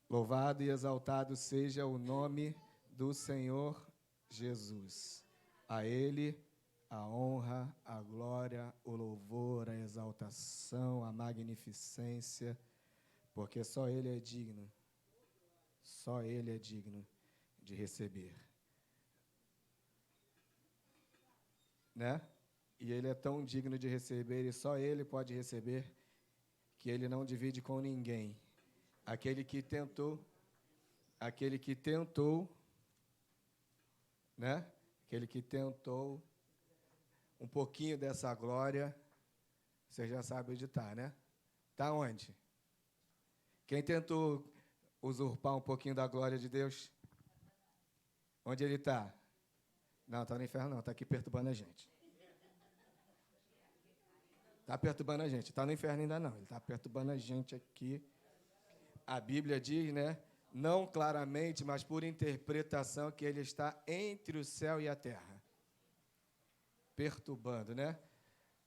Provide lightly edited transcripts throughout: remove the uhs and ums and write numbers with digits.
Louvado e exaltado seja o nome do Senhor Jesus. A Ele a honra, a glória, o louvor, a exaltação, a magnificência, porque só Ele é digno de receber. Né? E Ele é tão digno de receber, e só Ele pode receber, que Ele não divide com ninguém. Aquele que tentou, né? Aquele que tentou um pouquinho dessa glória, você já sabe onde está, né? Está onde? Quem tentou usurpar um pouquinho da glória de Deus? Onde ele está? Não, está no inferno não, está aqui perturbando a gente. Está perturbando a gente, está no inferno ainda não, ele está perturbando a gente aqui. A Bíblia diz, né? Não claramente, mas por interpretação, que ele está entre o céu e a terra. Perturbando, né?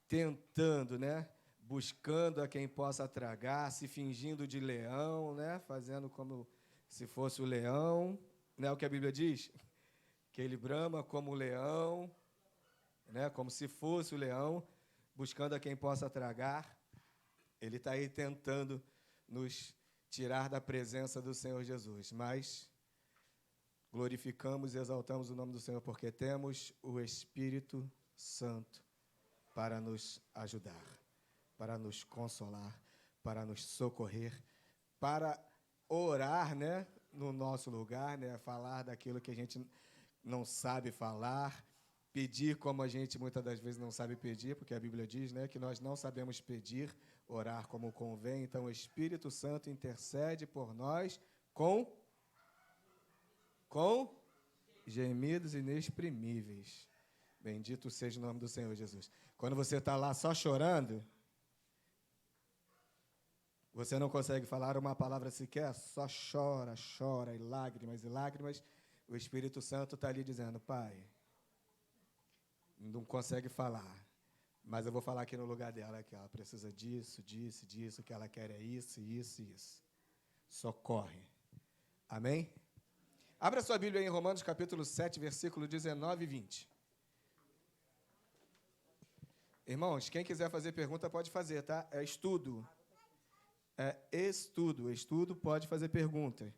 Tentando, né? Buscando a quem possa tragar, se fingindo de leão, né? Fazendo como se fosse o leão, né? O que a Bíblia diz? Que ele brama como o leão, né? Como se fosse o leão, buscando a quem possa tragar. Ele está aí tentando nos tirar da presença do Senhor Jesus, mas glorificamos e exaltamos o nome do Senhor, porque temos o Espírito Santo para nos ajudar, para nos consolar, para nos socorrer, para orar, né, no nosso lugar, né, falar daquilo que a gente não sabe falar, pedir como a gente muitas das vezes não sabe pedir, porque a Bíblia diz, né, que nós não sabemos pedir, orar como convém. Então o Espírito Santo intercede por nós com gemidos inexprimíveis. Bendito seja o nome do Senhor Jesus. Quando você está lá só chorando, você não consegue falar uma palavra sequer, só chora, chora, e lágrimas, o Espírito Santo está ali dizendo, Pai, não consegue falar, mas eu vou falar aqui no lugar dela, que ela precisa disso, o que ela quer é isso. Socorre. Amém? Abra sua Bíblia em Romanos capítulo 7, versículo 19 e 20. Irmãos, quem quiser fazer pergunta pode fazer, tá? É estudo. Estudo pode fazer pergunta.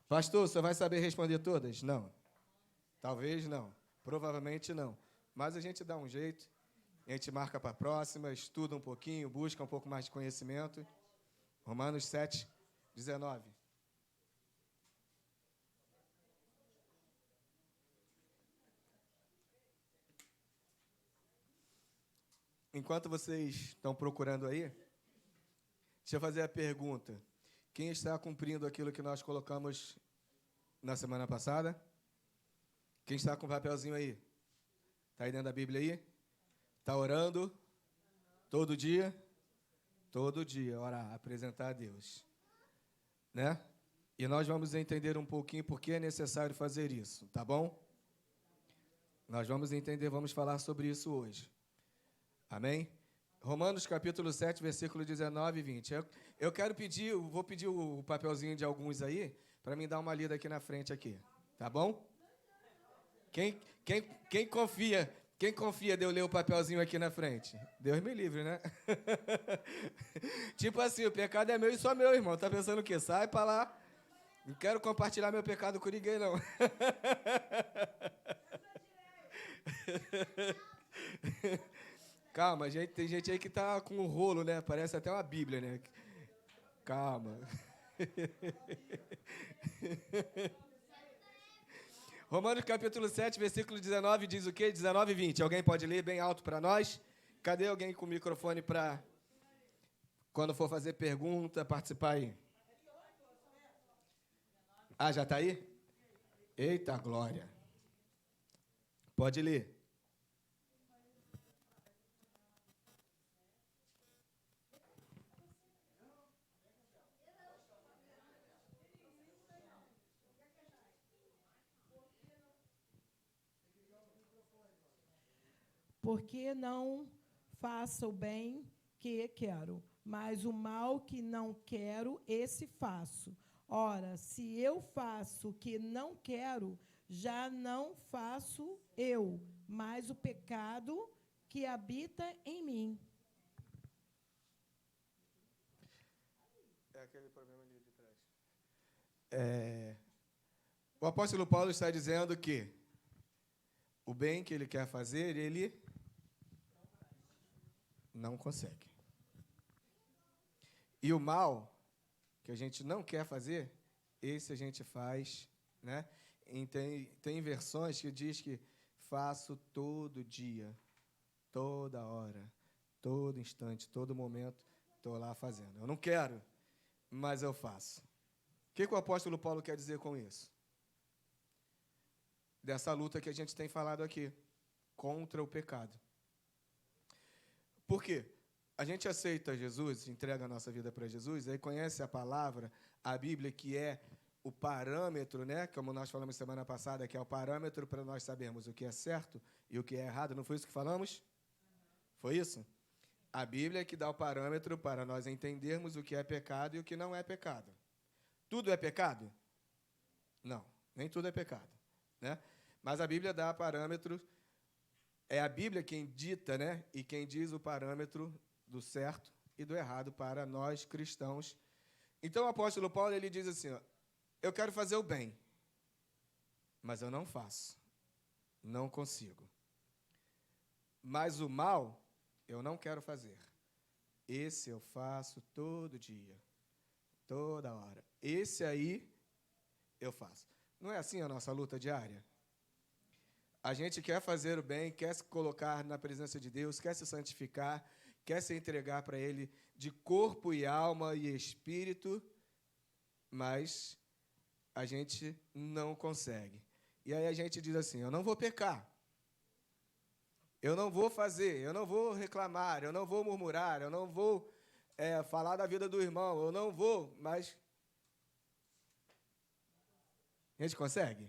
Pastor, você vai saber responder todas? Não. Talvez não. Provavelmente não. Mas a gente dá um jeito, a gente marca para a próxima, estuda um pouquinho, busca um pouco mais de conhecimento. Romanos 7, 19. Enquanto vocês estão procurando aí, deixa eu fazer a pergunta. Quem está cumprindo aquilo que nós colocamos na semana passada? Quem está com o papelzinho aí? Está aí dentro da Bíblia aí? Está orando? Todo dia? Todo dia, orar, apresentar a Deus. Né? E nós vamos entender um pouquinho por que é necessário fazer isso, tá bom? Nós vamos entender, vamos falar sobre isso hoje. Amém? Romanos capítulo 7, versículo 19 e 20. Eu quero pedir, vou pedir o papelzinho de alguns aí, para mim dar uma lida aqui na frente aqui. Tá bom? Quem confia de eu ler o papelzinho aqui na frente? Deus me livre, né? Tipo assim, o pecado é meu e só meu, irmão. Tá pensando o quê? Sai pra lá. Não quero compartilhar meu pecado com ninguém, não. Calma, gente, tem gente aí que tá com um rolo, né? Parece até uma Bíblia, né? Calma. Romanos capítulo 7, versículo 19, diz o quê? 19 e 20. Alguém pode ler bem alto para nós? Cadê alguém com o microfone para, quando for fazer pergunta, participar aí? Ah, já está aí? Eita, glória. Pode ler. Porque não faço o bem que quero, mas o mal que não quero, esse faço. Ora, se eu faço o que não quero, já não faço eu, mas o pecado que habita em mim. É aquele problema ali de trás. O apóstolo Paulo está dizendo que o bem que ele quer fazer, ele não consegue. E o mal que a gente não quer fazer, esse a gente faz, né? E tem versões que diz que faço todo dia, toda hora, todo instante, todo momento, estou lá fazendo. Eu não quero, mas eu faço. O que o apóstolo Paulo quer dizer com isso? Dessa luta que a gente tem falado aqui, contra o pecado. Por quê? A gente aceita Jesus, entrega a nossa vida para Jesus, aí conhece a palavra, a Bíblia, que é o parâmetro, né? Como nós falamos semana passada, que é o parâmetro para nós sabermos o que é certo e o que é errado. Não foi isso que falamos? Foi isso? A Bíblia é que dá o parâmetro para nós entendermos o que é pecado e o que não é pecado. Tudo é pecado? Não, nem tudo é pecado, né? Mas a Bíblia dá parâmetro, é a Bíblia quem dita, né? E quem diz o parâmetro do certo e do errado para nós cristãos. Então o apóstolo Paulo ele diz assim, ó, eu quero fazer o bem, mas eu não faço, não consigo. Mas o mal eu não quero fazer. Esse eu faço todo dia, toda hora. Esse aí eu faço. Não é assim a nossa luta diária? A gente quer fazer o bem, quer se colocar na presença de Deus, quer se santificar, quer se entregar para Ele de corpo e alma e espírito, mas a gente não consegue. E aí a gente diz assim, eu não vou pecar, eu não vou fazer, eu não vou reclamar, eu não vou murmurar, eu não vou falar da vida do irmão, eu não vou, mas a gente consegue?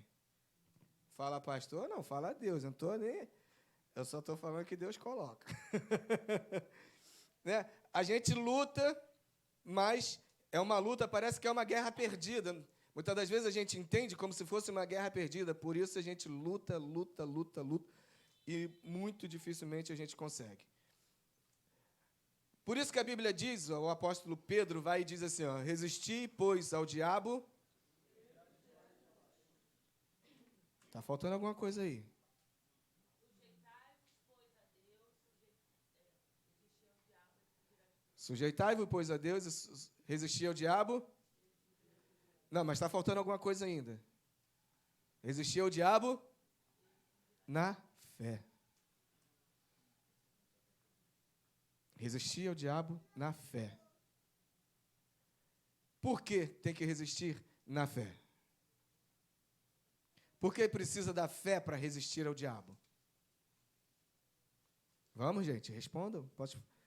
Fala, pastor? Não, fala a Deus, eu não estou nem... Eu só estou falando que Deus coloca. Né? A gente luta, mas é uma luta, parece que é uma guerra perdida. Muitas das vezes a gente entende como se fosse uma guerra perdida, por isso a gente luta, e muito dificilmente a gente consegue. Por isso que a Bíblia diz, o apóstolo Pedro vai e diz assim, ó, resisti, pois, ao diabo... Está faltando alguma coisa aí. Sujeitai-vos, pois, a Deus e resistir ao diabo. Não, mas está faltando alguma coisa ainda. Resistir ao diabo na fé. Resistir ao diabo na fé. Por que tem que resistir na fé? Por que precisa da fé para resistir ao diabo? Vamos, gente, respondam.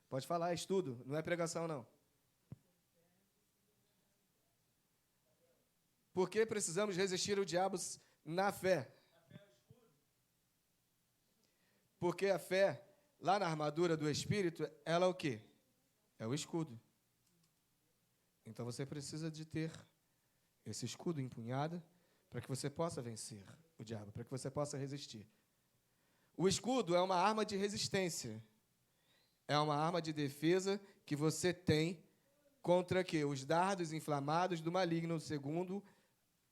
Pode falar, é estudo, não é pregação, não. Por que precisamos resistir ao diabo na fé? Porque a fé, lá na armadura do Espírito, ela é o quê? É o escudo. Então você precisa de ter esse escudo empunhado para que você possa vencer o diabo, para que você possa resistir. O escudo é uma arma de resistência. É uma arma de defesa que você tem contra quê? Os dardos inflamados do maligno, segundo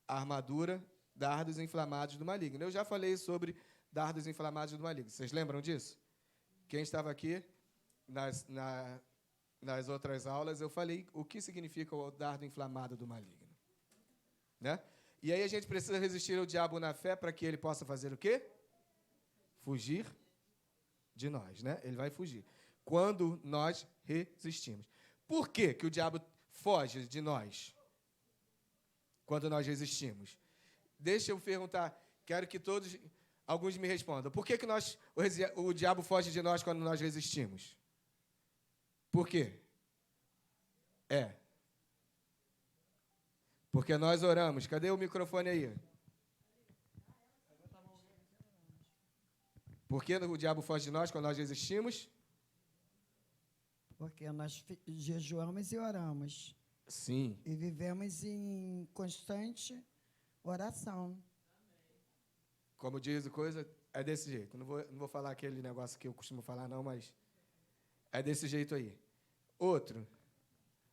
a armadura, dardos inflamados do maligno. Eu já falei sobre dardos inflamados do maligno. Vocês lembram disso? Quem estava aqui nas outras aulas, eu falei o que significa o dardo inflamado do maligno. Né? E aí a gente precisa resistir ao diabo na fé para que ele possa fazer o quê? Fugir de nós, né? Ele vai fugir. Quando nós resistimos. Por que que o diabo foge de nós? Quando nós resistimos. Deixa eu perguntar, quero que alguns me respondam. Por que que o diabo foge de nós quando nós resistimos? Por quê? Porque nós oramos. Cadê o microfone aí? Por que o diabo foge de nós quando nós resistimos? Porque nós jejuamos e oramos. Sim. E vivemos em constante oração. Como diz o coisa, é desse jeito. Não vou falar aquele negócio que eu costumo falar, não, mas é desse jeito aí. Outro.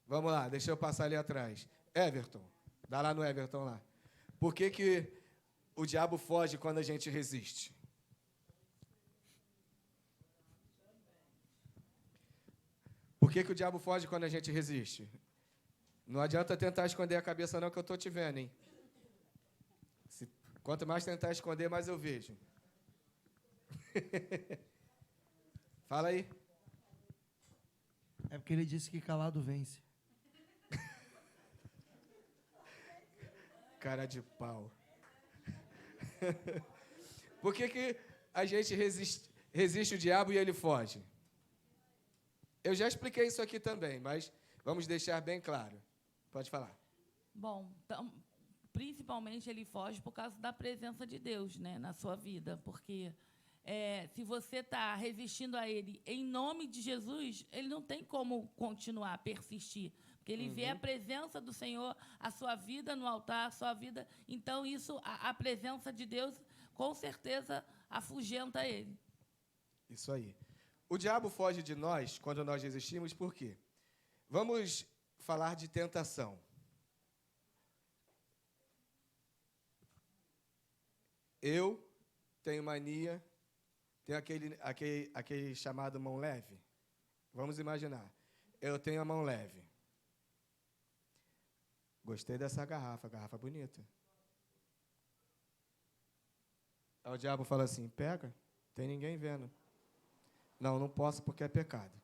Vamos lá, deixa eu passar ali atrás. Everton. Dá lá no Everton lá. Por que o diabo foge quando a gente resiste? Por que o diabo foge quando a gente resiste? Não adianta tentar esconder a cabeça não, que eu estou te vendo, hein? Quanto mais tentar esconder, mais eu vejo. Fala aí. É porque ele disse que calado vence. Cara de pau. Por que a gente resiste o diabo e ele foge? Eu já expliquei isso aqui também, mas vamos deixar bem claro. Pode falar. Bom, então, principalmente ele foge por causa da presença de Deus, né, na sua vida, porque se você está resistindo a ele em nome de Jesus, ele não tem como continuar, persistir, porque ele vê a presença do Senhor, a sua vida no altar, a sua vida. Então, a presença de Deus, com certeza, afugenta ele. Isso aí. O diabo foge de nós quando nós resistimos, por quê? Vamos falar de tentação. Eu tenho mania, tenho aquele chamado mão leve. Vamos imaginar. Eu tenho a mão leve. Gostei dessa garrafa bonita. Aí o diabo fala assim, pega, tem ninguém vendo. Não posso porque é pecado.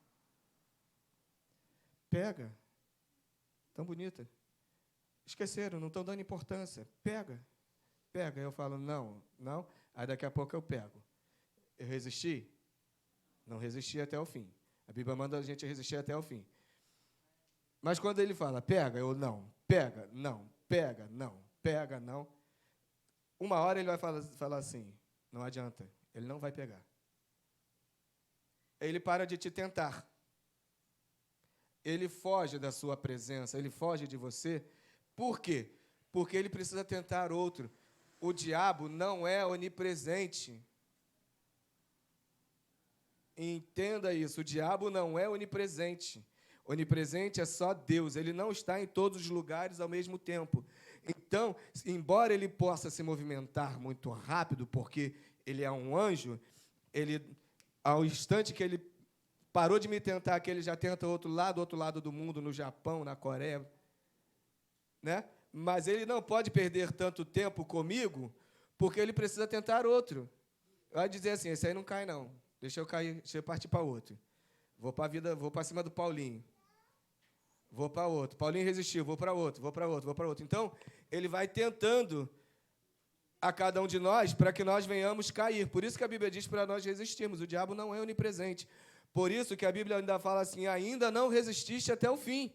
Pega, tão bonita. Esqueceram, não estão dando importância. Pega. Eu falo, não. Aí daqui a pouco eu pego. Eu resisti? Não resisti até o fim. A Bíblia manda a gente resistir até o fim. Mas quando ele fala, pega, eu não. Pega, não. Pega, não. Pega, não. Uma hora ele vai falar assim, não adianta, ele não vai pegar. Ele para de te tentar. Ele foge da sua presença, ele foge de você. Por quê? Porque ele precisa tentar outro. O diabo não é onipresente. Entenda isso, o diabo não é onipresente. Onipresente é só Deus, ele não está em todos os lugares ao mesmo tempo. Então, embora ele possa se movimentar muito rápido, porque ele é um anjo, ao instante que ele parou de me tentar, que ele já tenta outro lado do mundo, no Japão, na Coreia, né? Mas ele não pode perder tanto tempo comigo, porque ele precisa tentar outro. Vai dizer assim, esse aí não cai, não. Deixa eu partir para outro. Vou para cima do Paulinho. Vou para outro. Paulinho resistiu, vou para outro. Então, ele vai tentando a cada um de nós para que nós venhamos cair. Por isso que a Bíblia diz para nós resistirmos. O diabo não é onipresente. Por isso que a Bíblia ainda fala assim, ainda não resististe até o fim.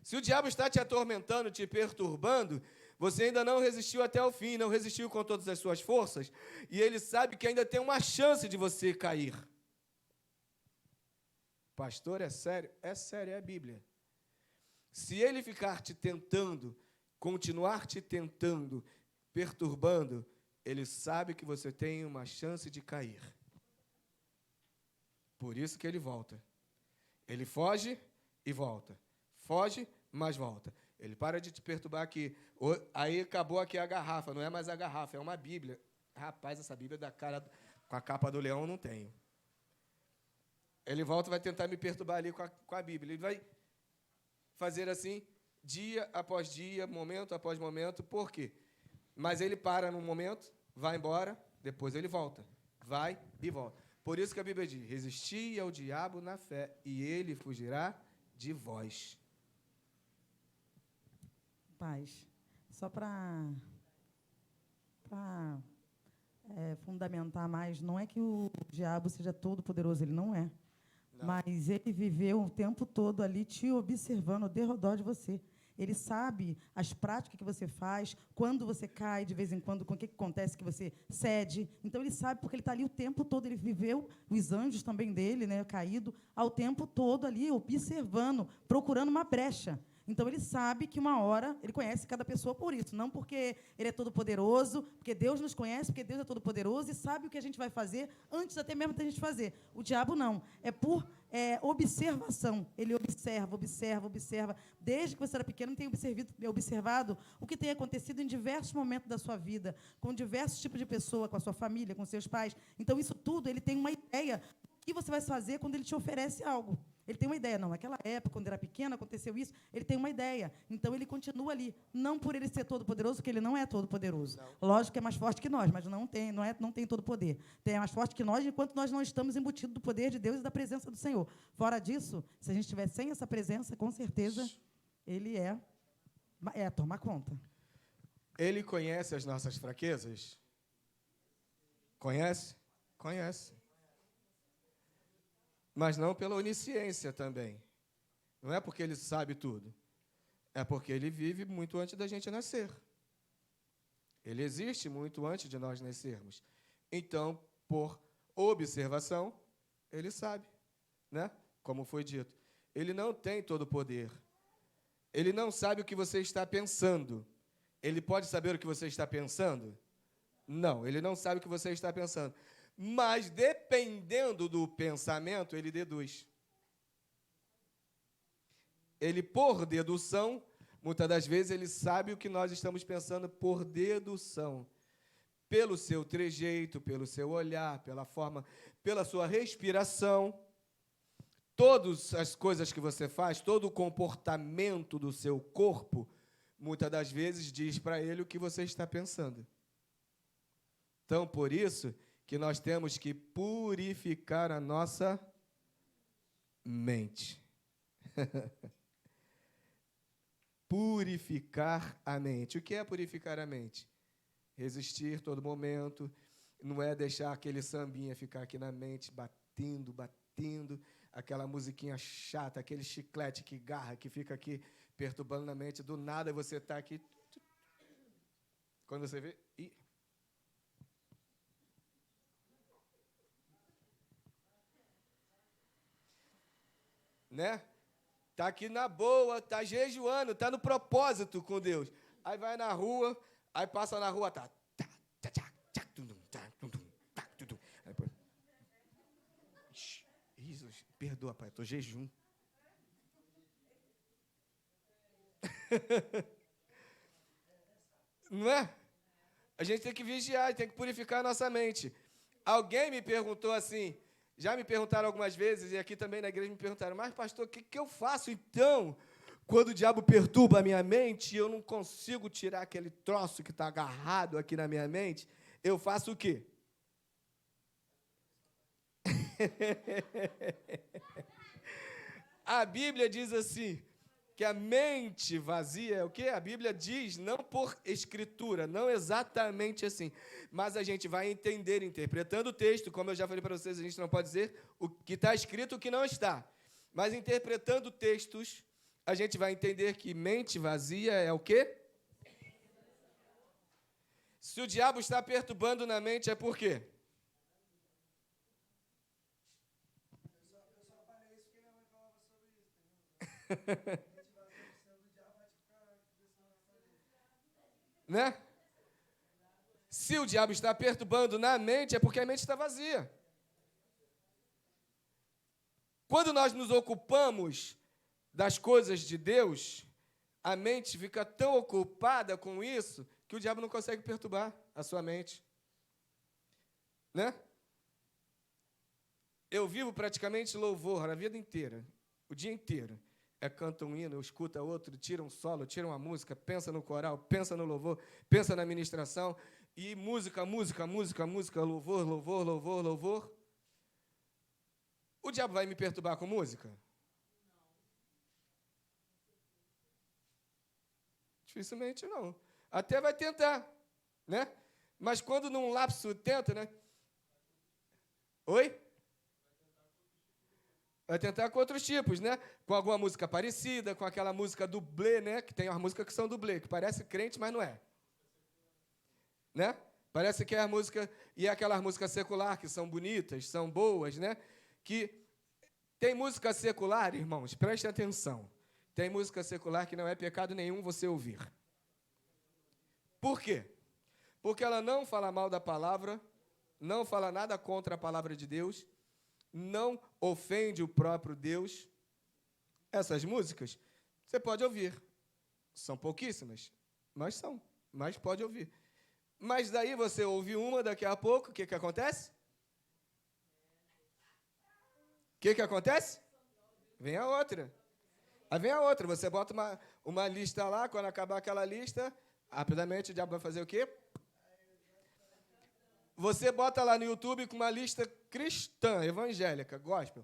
Se o diabo está te atormentando, te perturbando, você ainda não resistiu até o fim, não resistiu com todas as suas forças, e ele sabe que ainda tem uma chance de você cair. Pastor, é sério? É sério, é a Bíblia. Se ele ficar te tentando, continuar te tentando, perturbando, ele sabe que você tem uma chance de cair. Por isso que ele volta. Ele foge e volta. Foge, mas volta. Ele para de te perturbar aqui. Aí acabou aqui a garrafa. Não é mais a garrafa, é uma Bíblia. Rapaz, essa Bíblia da cara, com a capa do leão eu não tenho. Ele volta e vai tentar me perturbar ali com a Bíblia. Ele vai fazer assim, dia após dia, momento após momento. Por quê? Mas ele para num momento, vai embora, depois ele volta. Vai e volta. Por isso que a Bíblia diz, resisti ao diabo na fé, e ele fugirá de vós. Paz, só para fundamentar mais, não é que o diabo seja todo poderoso, ele não é. Não. Mas ele viveu o tempo todo ali te observando, ao derredor de você. Ele sabe as práticas que você faz, quando você cai, de vez em quando, com o que acontece que você cede. Então, ele sabe, porque ele está ali o tempo todo. Ele viveu, os anjos também dele, né, caído, ao tempo todo ali, observando, procurando uma brecha. Então, ele sabe que uma hora, ele conhece cada pessoa por isso, não porque ele é todo-poderoso, porque Deus nos conhece, porque Deus é todo-poderoso e sabe o que a gente vai fazer antes até mesmo da gente fazer. O diabo não. É por observação. Ele observa, observa, observa. Desde que você era pequeno, tem observado o que tem acontecido em diversos momentos da sua vida, com diversos tipos de pessoa, com a sua família, com seus pais. Então, isso tudo, ele tem uma ideia do que você vai fazer quando ele te oferece algo. Ele tem uma ideia. Não, naquela época, quando era pequeno, aconteceu isso, ele tem uma ideia. Então, ele continua ali. Não por ele ser todo-poderoso, porque ele não é todo-poderoso. Lógico que é mais forte que nós, mas não tem todo poder. É mais forte que nós, enquanto nós não estamos embutidos do poder de Deus e da presença do Senhor. Fora disso, se a gente estiver sem essa presença, com certeza, ele toma conta. Ele conhece as nossas fraquezas? Conhece? Conhece. Mas não pela onisciência também. Não é porque ele sabe tudo. É porque ele vive muito antes da gente nascer. Ele existe muito antes de nós nascermos. Então, por observação, ele sabe, né? Como foi dito. Ele não tem todo o poder. Ele não sabe o que você está pensando. Ele pode saber o que você está pensando? Não, ele não sabe o que você está pensando. Mas, dependendo do pensamento, ele deduz. Ele, por dedução, muitas das vezes, ele sabe o que nós estamos pensando por dedução. Pelo seu trejeito, pelo seu olhar, pela forma, pela sua respiração. Todas as coisas que você faz, todo o comportamento do seu corpo, muitas das vezes diz para ele o que você está pensando. Então, por isso que nós temos que purificar a nossa mente. Purificar a mente. O que é purificar a mente? Resistir todo momento, não é deixar aquele sambinha ficar aqui na mente, batendo, batendo, aquela musiquinha chata, aquele chiclete que garra, que fica aqui perturbando na mente, do nada você está aqui. Quando você vê... Né? Tá aqui na boa, tá jejuando, tá no propósito com Deus. Aí vai na rua, aí passa na rua, tá. Jesus, perdoa, pai, tô jejum. Não é? A gente tem que vigiar, tem que purificar a nossa mente. Alguém me perguntou assim, já me perguntaram algumas vezes, e aqui também na igreja me perguntaram, mas pastor, o que eu faço então, quando o diabo perturba a minha mente e eu não consigo tirar aquele troço que está agarrado aqui na minha mente, eu faço o quê? A Bíblia diz assim, que a mente vazia é o quê? A Bíblia diz, não por escritura, não exatamente assim, mas a gente vai entender, interpretando o texto, como eu já falei para vocês, a gente não pode dizer o que está escrito e o que não está, mas interpretando textos, a gente vai entender que mente vazia é o quê? Se o diabo está perturbando na mente, é por quê? Eu só falei isso porque minha mãe falava sobre isso. Né? Se o diabo está perturbando na mente, é porque a mente está vazia. Quando nós nos ocupamos das coisas de Deus, a mente fica tão ocupada com isso que o diabo não consegue perturbar a sua mente. Né? Eu vivo praticamente louvor a vida inteira, o dia inteiro. Canta um hino, escuta outro, tira um solo, tira uma música, pensa no coral, pensa no louvor, pensa na ministração, e música, música, música, música, louvor, louvor, louvor, louvor. O diabo vai me perturbar com música? Dificilmente não. Até vai tentar, né? Mas quando num lapso tenta, né? Oi? Vai tentar com outros tipos, né? Com alguma música parecida, com aquela música dublê, né? Que tem as músicas que são dublê, que parece crente, mas não é. Né? Parece que é a música, e é aquelas músicas secular, que são bonitas, são boas, né? Que tem música secular, irmãos, prestem atenção. Tem música secular que não é pecado nenhum você ouvir. Por quê? Porque ela não fala mal da palavra, não fala nada contra a palavra de Deus, não ofende o próprio Deus. Essas músicas você pode ouvir. São pouquíssimas, mas pode ouvir. Mas daí você ouve uma, daqui a pouco, o que acontece? O que acontece? Vem a outra. Aí vem a outra. Você bota uma lista lá, quando acabar aquela lista, rapidamente o diabo vai fazer o quê? Você bota lá no YouTube com uma lista cristã, evangélica, gospel.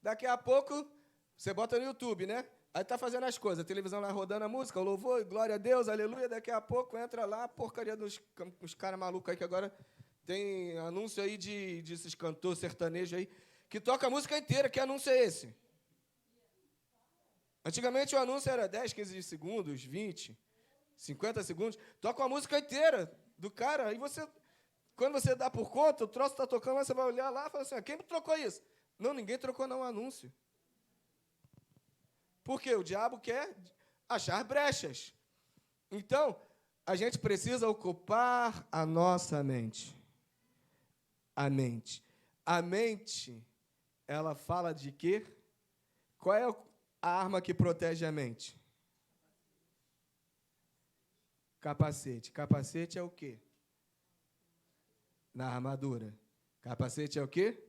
Daqui a pouco, você bota no YouTube, né? Aí está fazendo as coisas, a televisão lá rodando a música, o louvor, glória a Deus, aleluia. Daqui a pouco entra lá a porcaria dos caras malucos aí, que agora tem anúncio aí desses cantores sertanejos aí, que toca a música inteira. Que anúncio é esse? Antigamente o anúncio era 10, 15 segundos, 20, 50 segundos. Toca a música inteira do cara. Aí você, quando você dá por conta, o troço está tocando, você vai olhar lá e fala assim, quem trocou isso? Não, ninguém trocou não o anúncio. Porque o diabo quer achar brechas. Então, a gente precisa ocupar a nossa mente. A mente. A mente, ela fala de quê? Qual é a arma que protege a mente? Capacete. Capacete é o quê? Na armadura. Capacete é o quê?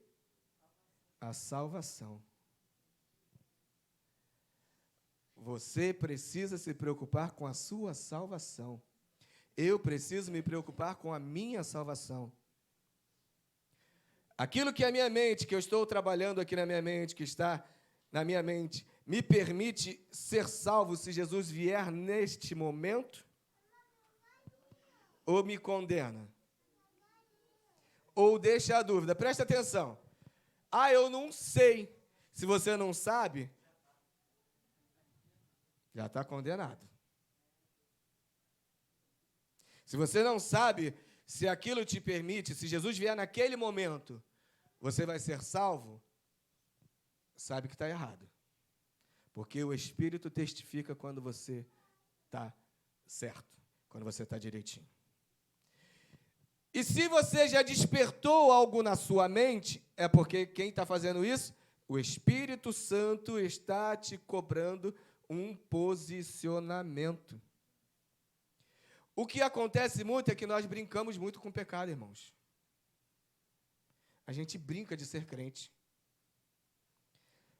A salvação. Você precisa se preocupar com a sua salvação. Eu preciso me preocupar com a minha salvação. Aquilo que a minha mente, que eu estou trabalhando aqui na minha mente, que está na minha mente, me permite ser salvo se Jesus vier neste momento? Ou me condena? Ou deixa a dúvida? Presta atenção. Eu não sei. Se você não sabe, já está condenado. Se você não sabe se aquilo te permite, se Jesus vier naquele momento, você vai ser salvo, sabe que está errado. Porque o Espírito testifica quando você está certo, quando você está direitinho. E se você já despertou algo na sua mente, é porque quem está fazendo isso? O Espírito Santo está te cobrando um posicionamento. O que acontece muito é que nós brincamos muito com o pecado, irmãos. A gente brinca de ser crente.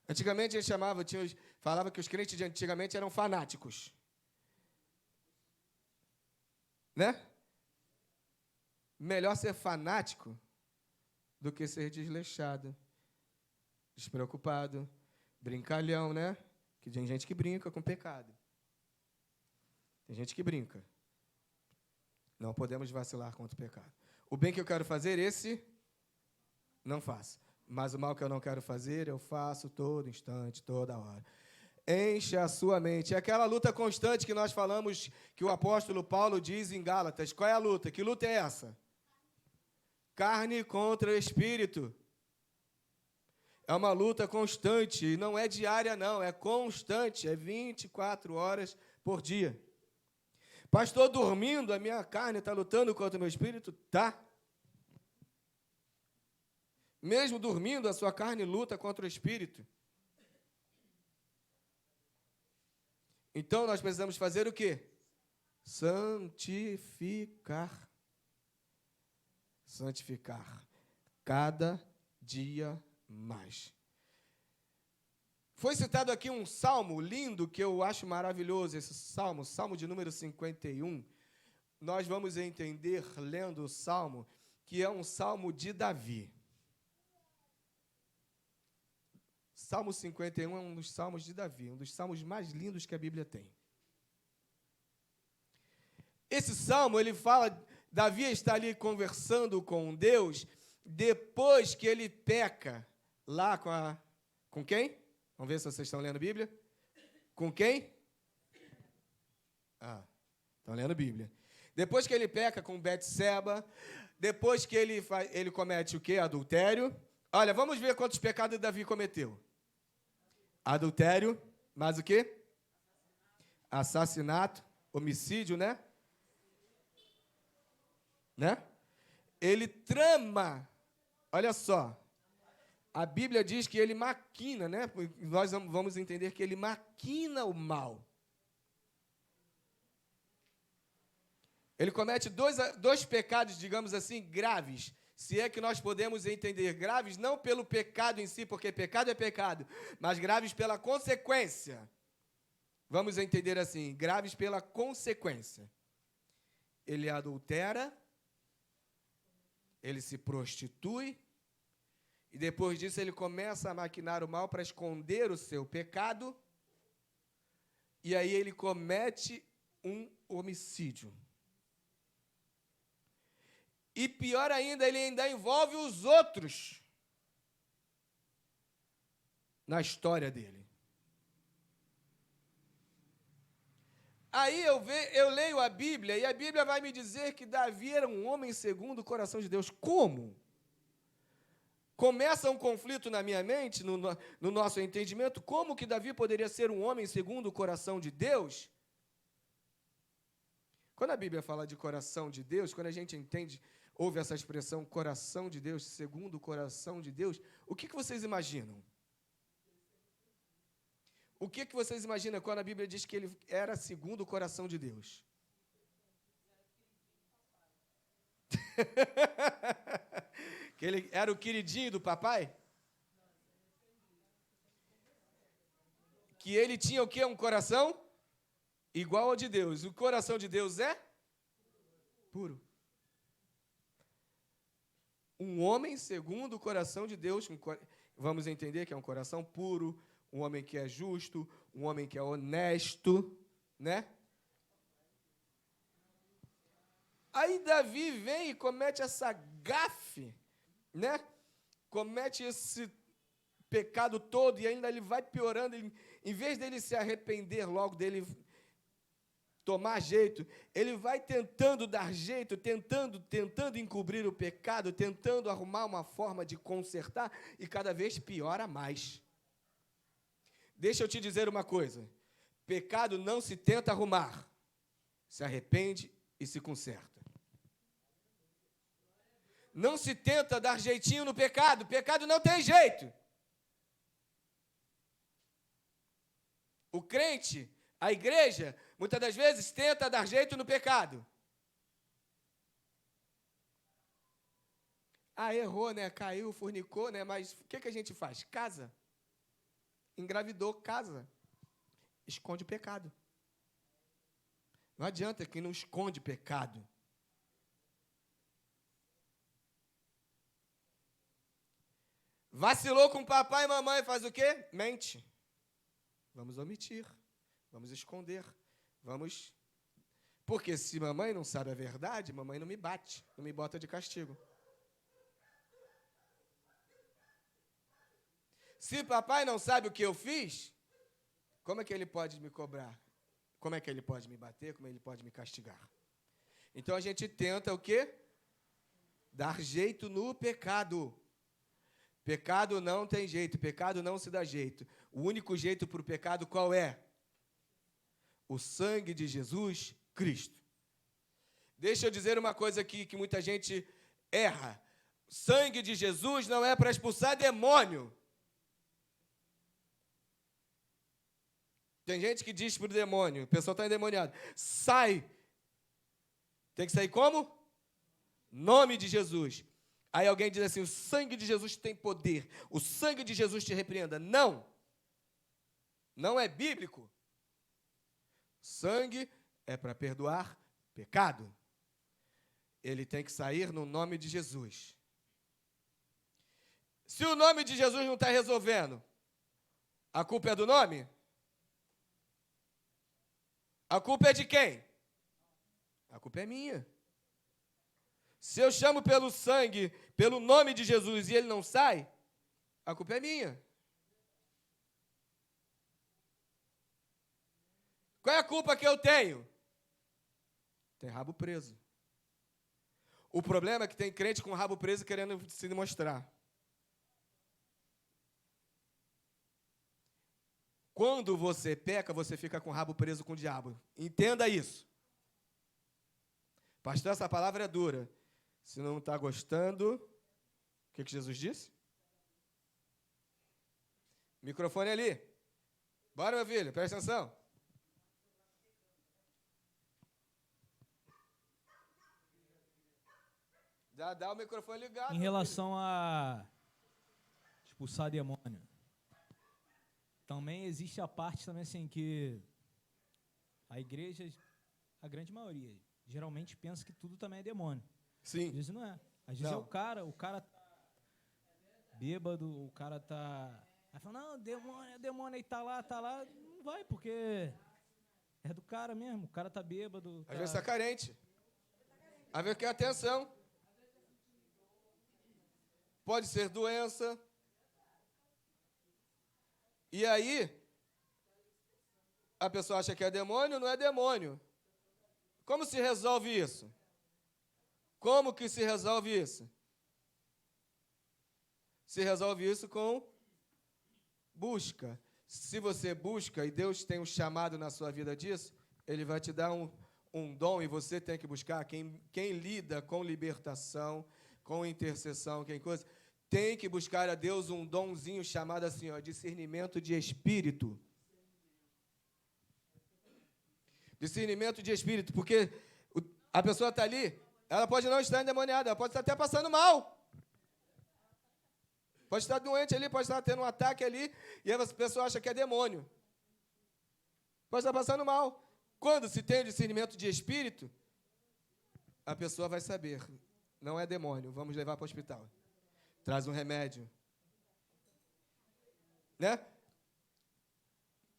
Antigamente a gente falava que os crentes de antigamente eram fanáticos. Né? Melhor ser fanático do que ser desleixado, despreocupado, brincalhão, né? Que tem gente que brinca com pecado. Tem gente que brinca. Não podemos vacilar contra o pecado. O bem que eu quero fazer, esse não faço. Mas o mal que eu não quero fazer, eu faço todo instante, toda hora. Enche a sua mente. É aquela luta constante que nós falamos, que o apóstolo Paulo diz em Gálatas. Qual é a luta? Que luta é essa? Carne contra espírito. É uma luta constante, e não é diária, não, é constante, é 24 horas por dia. Pastor, dormindo, a minha carne está lutando contra o meu espírito? Tá. Mesmo dormindo, a sua carne luta contra o espírito. Então, nós precisamos fazer o quê? Santificar. Santificar. Cada dia mais. Foi citado aqui um salmo lindo que eu acho maravilhoso, esse salmo, salmo de número 51. Nós vamos entender, lendo o salmo, que é um salmo de Davi. Salmo 51 é um dos salmos de Davi, um dos salmos mais lindos que a Bíblia tem. Esse salmo, ele fala, Davi está ali conversando com Deus, depois que ele peca lá com Com quem? Vamos ver se vocês estão lendo Bíblia. Com quem? Estão lendo Bíblia. Depois que ele peca com Betseba, depois que ele comete o quê? Adultério. Olha, vamos ver quantos pecados Davi cometeu. Adultério, mais o quê? Assassinato, homicídio, né? Ele trama, olha só, a Bíblia diz que ele maquina, né? Nós vamos entender que ele maquina o mal. Ele comete dois pecados, digamos assim, graves. Se é que nós podemos entender graves, não pelo pecado em si, porque pecado é pecado, mas graves pela consequência. Vamos entender assim, graves pela consequência. Ele adultera, ele se prostitui, e depois disso ele começa a maquinar o mal para esconder o seu pecado, e aí ele comete um homicídio. E pior ainda, ele ainda envolve os outros na história dele. Aí eu leio a Bíblia, e a Bíblia vai me dizer que Davi era um homem segundo o coração de Deus. Como? Começa um conflito na minha mente, no nosso entendimento, como que Davi poderia ser um homem segundo o coração de Deus? Quando a Bíblia fala de coração de Deus, quando a gente ouve essa expressão, coração de Deus, segundo o coração de Deus, o que vocês imaginam? O que vocês imaginam quando a Bíblia diz que ele era segundo o coração de Deus? Que ele era o queridinho do papai? Que ele tinha o quê? Um coração igual ao de Deus. O coração de Deus é puro. Um homem segundo o coração de Deus, vamos entender que é um coração puro, um homem que é justo, um homem que é honesto, né? Aí Davi vem e comete essa gafe, né? Comete esse pecado todo e ainda ele vai piorando. Em vez dele se arrepender logo, dele tomar jeito, ele vai tentando dar jeito, tentando encobrir o pecado, tentando arrumar uma forma de consertar e cada vez piora mais. Deixa eu te dizer uma coisa, pecado não se tenta arrumar, se arrepende e se conserta. Não se tenta dar jeitinho no pecado, pecado não tem jeito. O crente, a igreja, muitas das vezes tenta dar jeito no pecado. Errou, né? Caiu, fornicou, né? Mas o que a gente faz? Casa. Engravidou, casa. Esconde o pecado. Não adianta quem não esconde pecado. Vacilou com papai e mamãe, faz o quê? Mente. Vamos omitir. Vamos esconder. Vamos... Porque se mamãe não sabe a verdade, mamãe não me bate, não me bota de castigo. Se papai não sabe o que eu fiz, como é que ele pode me cobrar? Como é que ele pode me bater? Como ele pode me castigar? Então a gente tenta o quê? Dar jeito no pecado. Pecado não tem jeito, pecado não se dá jeito. O único jeito para o pecado qual é? O sangue de Jesus Cristo. Deixa eu dizer uma coisa aqui que muita gente erra. O sangue de Jesus não é para expulsar demônio. Tem gente que diz para o demônio, o pessoal está endemoniado, sai. Tem que sair como? Nome de Jesus. Aí alguém diz assim, o sangue de Jesus tem poder, o sangue de Jesus te repreenda. Não. Não é bíblico. Sangue é para perdoar pecado. Ele tem que sair no nome de Jesus. Se o nome de Jesus não está resolvendo, a culpa é do nome? A culpa é de quem? A culpa é minha. Se eu chamo pelo sangue, pelo nome de Jesus e ele não sai, a culpa é minha. Qual é a culpa que eu tenho? Tem rabo preso. O problema é que tem crente com rabo preso querendo se mostrar. Quando você peca, você fica com o rabo preso com o diabo. Entenda isso. Pastor, essa palavra é dura. Se não está gostando, o que Jesus disse? Microfone ali. Bora, meu filho, presta atenção. Já dá o microfone ligado. Em relação a expulsar demônio, também existe a parte também assim que a igreja, a grande maioria, geralmente pensa que tudo também é demônio. Sim. Às vezes não é. Às vezes Não. é o cara tá bêbado, o cara tá... Aí fala, não, demônio, aí tá lá, não vai, porque é do cara mesmo, o cara tá bêbado. Às vezes está carente. Às vezes quer atenção. Pode ser doença. E aí, a pessoa acha que é demônio, não é demônio. Como se resolve isso? Como que se resolve isso? Se resolve isso com busca. Se você busca, e Deus tem um chamado na sua vida disso, Ele vai te dar um dom, e você tem que buscar. Quem lida com libertação, com intercessão, quem coisa, tem que buscar a Deus um domzinho chamado assim, ó, discernimento de espírito. Discernimento de espírito, porque a pessoa está ali, ela pode não estar endemoniada, ela pode estar até passando mal. Pode estar doente ali, pode estar tendo um ataque ali, e a pessoa acha que é demônio. Pode estar passando mal. Quando se tem o discernimento de espírito, a pessoa vai saber, não é demônio, vamos levar para o hospital. Traz um remédio. Né?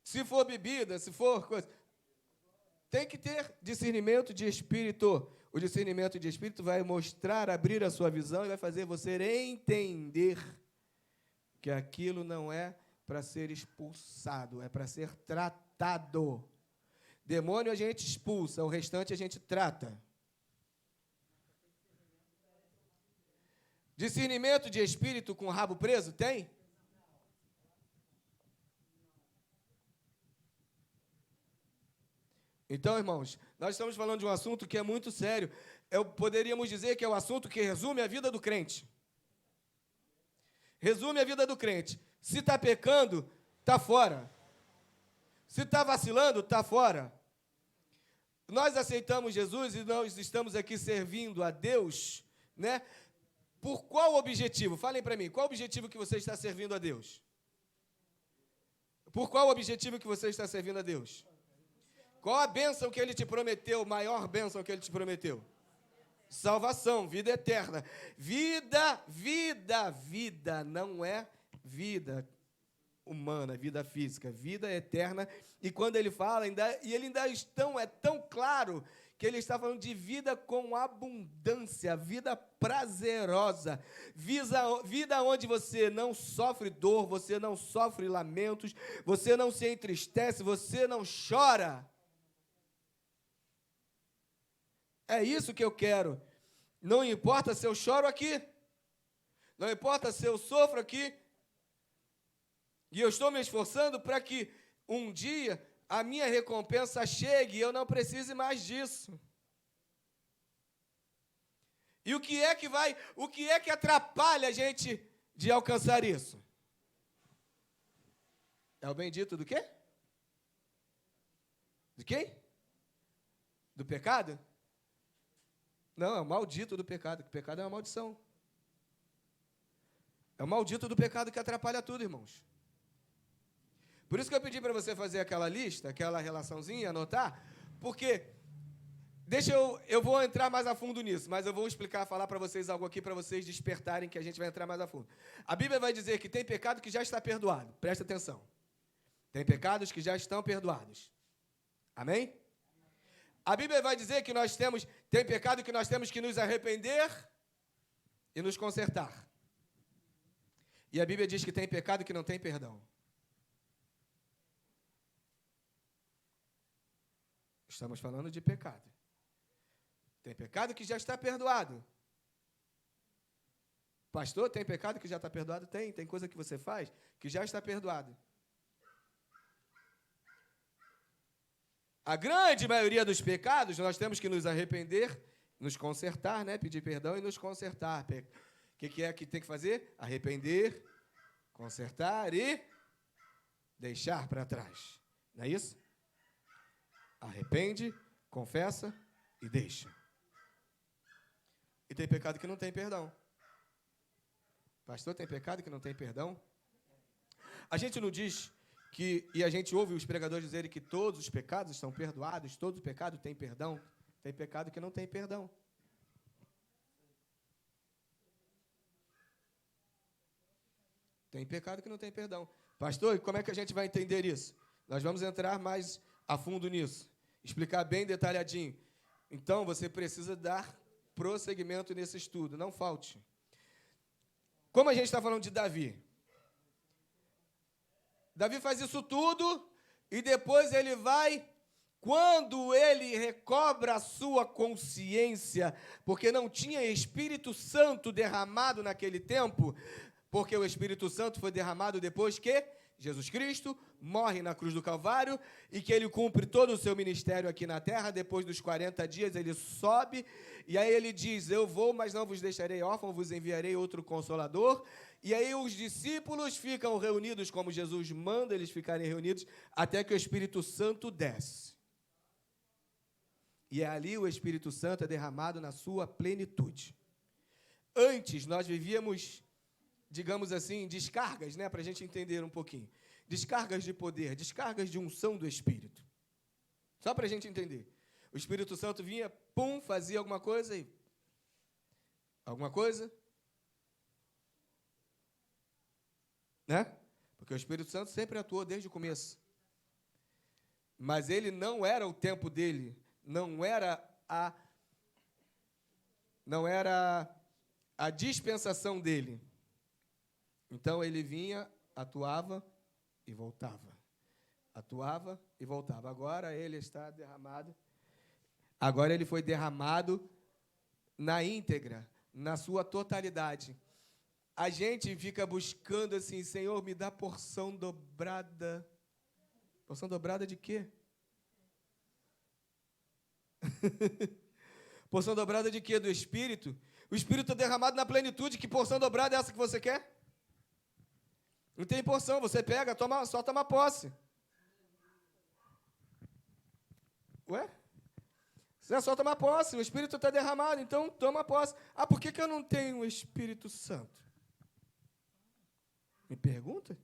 Se for bebida, se for coisa, tem que ter discernimento de espírito. O discernimento de espírito vai mostrar, abrir a sua visão e vai fazer você entender que aquilo não é para ser expulsado, é para ser tratado. Demônio a gente expulsa, o restante a gente trata. Discernimento de espírito com o rabo preso, tem? Então, irmãos, nós estamos falando de um assunto que é muito sério. Poderíamos dizer que é o assunto que resume a vida do crente. Resume a vida do crente. Se está pecando, está fora. Se está vacilando, está fora. Nós aceitamos Jesus e nós estamos aqui servindo a Deus, né? Por qual objetivo? Falem para mim, qual o objetivo que você está servindo a Deus? Por qual objetivo que você está servindo a Deus? Qual a bênção que Ele te prometeu, maior bênção que Ele te prometeu? Salvação, vida eterna. Vida não é vida humana, vida física, vida eterna. E quando Ele fala, ele ainda é tão claro que Ele está falando de vida com abundância, vida prazerosa, vida onde você não sofre dor, você não sofre lamentos, você não se entristece, você não chora. É isso que eu quero. Não importa se eu choro aqui, não importa se eu sofro aqui, e eu estou me esforçando para que um dia a minha recompensa chegue e eu não precise mais disso. E o que é que atrapalha a gente de alcançar isso? É o bendito do quê? De quem? Do pecado? Não, é o maldito do pecado, que o pecado é uma maldição. É o maldito do pecado que atrapalha tudo, irmãos. Por isso que eu pedi para você fazer aquela lista, aquela relaçãozinha, anotar, porque, eu vou entrar mais a fundo nisso, mas eu vou falar para vocês algo aqui, para vocês despertarem, que a gente vai entrar mais a fundo. A Bíblia vai dizer que tem pecado que já está perdoado, presta atenção. Tem pecados que já estão perdoados. Amém? A Bíblia vai dizer que tem pecado que nós temos que nos arrepender e nos consertar. E a Bíblia diz que tem pecado que não tem perdão. Estamos falando de pecado. Tem pecado que já está perdoado. Pastor, tem pecado que já está perdoado? Tem. Tem coisa que você faz que já está perdoado. A grande maioria dos pecados, nós temos que nos arrepender, nos consertar, né? Pedir perdão e nos consertar. O que é que tem que fazer? Arrepender, consertar e deixar para trás. Não é isso? Arrepende, confessa e deixa. E tem pecado que não tem perdão. Pastor, tem pecado que não tem perdão? A gente não diz que, e a gente ouve os pregadores dizerem que todos os pecados estão perdoados, todo pecado tem perdão. Tem pecado que não tem perdão. Tem pecado que não tem perdão. Pastor, e como é que a gente vai entender isso? Nós vamos entrar mais a fundo nisso. Explicar bem detalhadinho. Então, você precisa dar prosseguimento nesse estudo. Não falte. Como a gente está falando de Davi. Davi faz isso tudo e depois ele vai, quando ele recobra a sua consciência, porque não tinha Espírito Santo derramado naquele tempo, porque o Espírito Santo foi derramado depois que Jesus Cristo morre na cruz do Calvário e que ele cumpre todo o seu ministério aqui na terra. Depois dos 40 dias ele sobe e aí ele diz: eu vou, mas não vos deixarei órfão, vos enviarei outro Consolador. E aí os discípulos ficam reunidos como Jesus manda eles ficarem reunidos até que o Espírito Santo desce. E é ali o Espírito Santo é derramado na sua plenitude. Antes nós vivíamos, digamos assim, descargas, né, para a gente entender um pouquinho. Descargas de poder, descargas de unção do Espírito. Só para a gente entender. O Espírito Santo vinha, pum, fazia alguma coisa e... Alguma coisa? Né? Porque o Espírito Santo sempre atuou desde o começo. Mas ele não era o tempo dele, não era a dispensação dele. Então, ele vinha, atuava e voltava. Atuava e voltava. Agora, ele está derramado. Agora, ele foi derramado na íntegra, na sua totalidade. A gente fica buscando assim: Senhor, me dá porção dobrada. Porção dobrada de quê? Porção dobrada de quê? Do Espírito? O Espírito é derramado na plenitude. Que porção dobrada é essa que você quer? Não tem porção, você pega, só toma posse. Ué? Você é só tomar posse, o Espírito está derramado, então toma posse. Ah, por que eu não tenho o Espírito Santo? Me pergunta?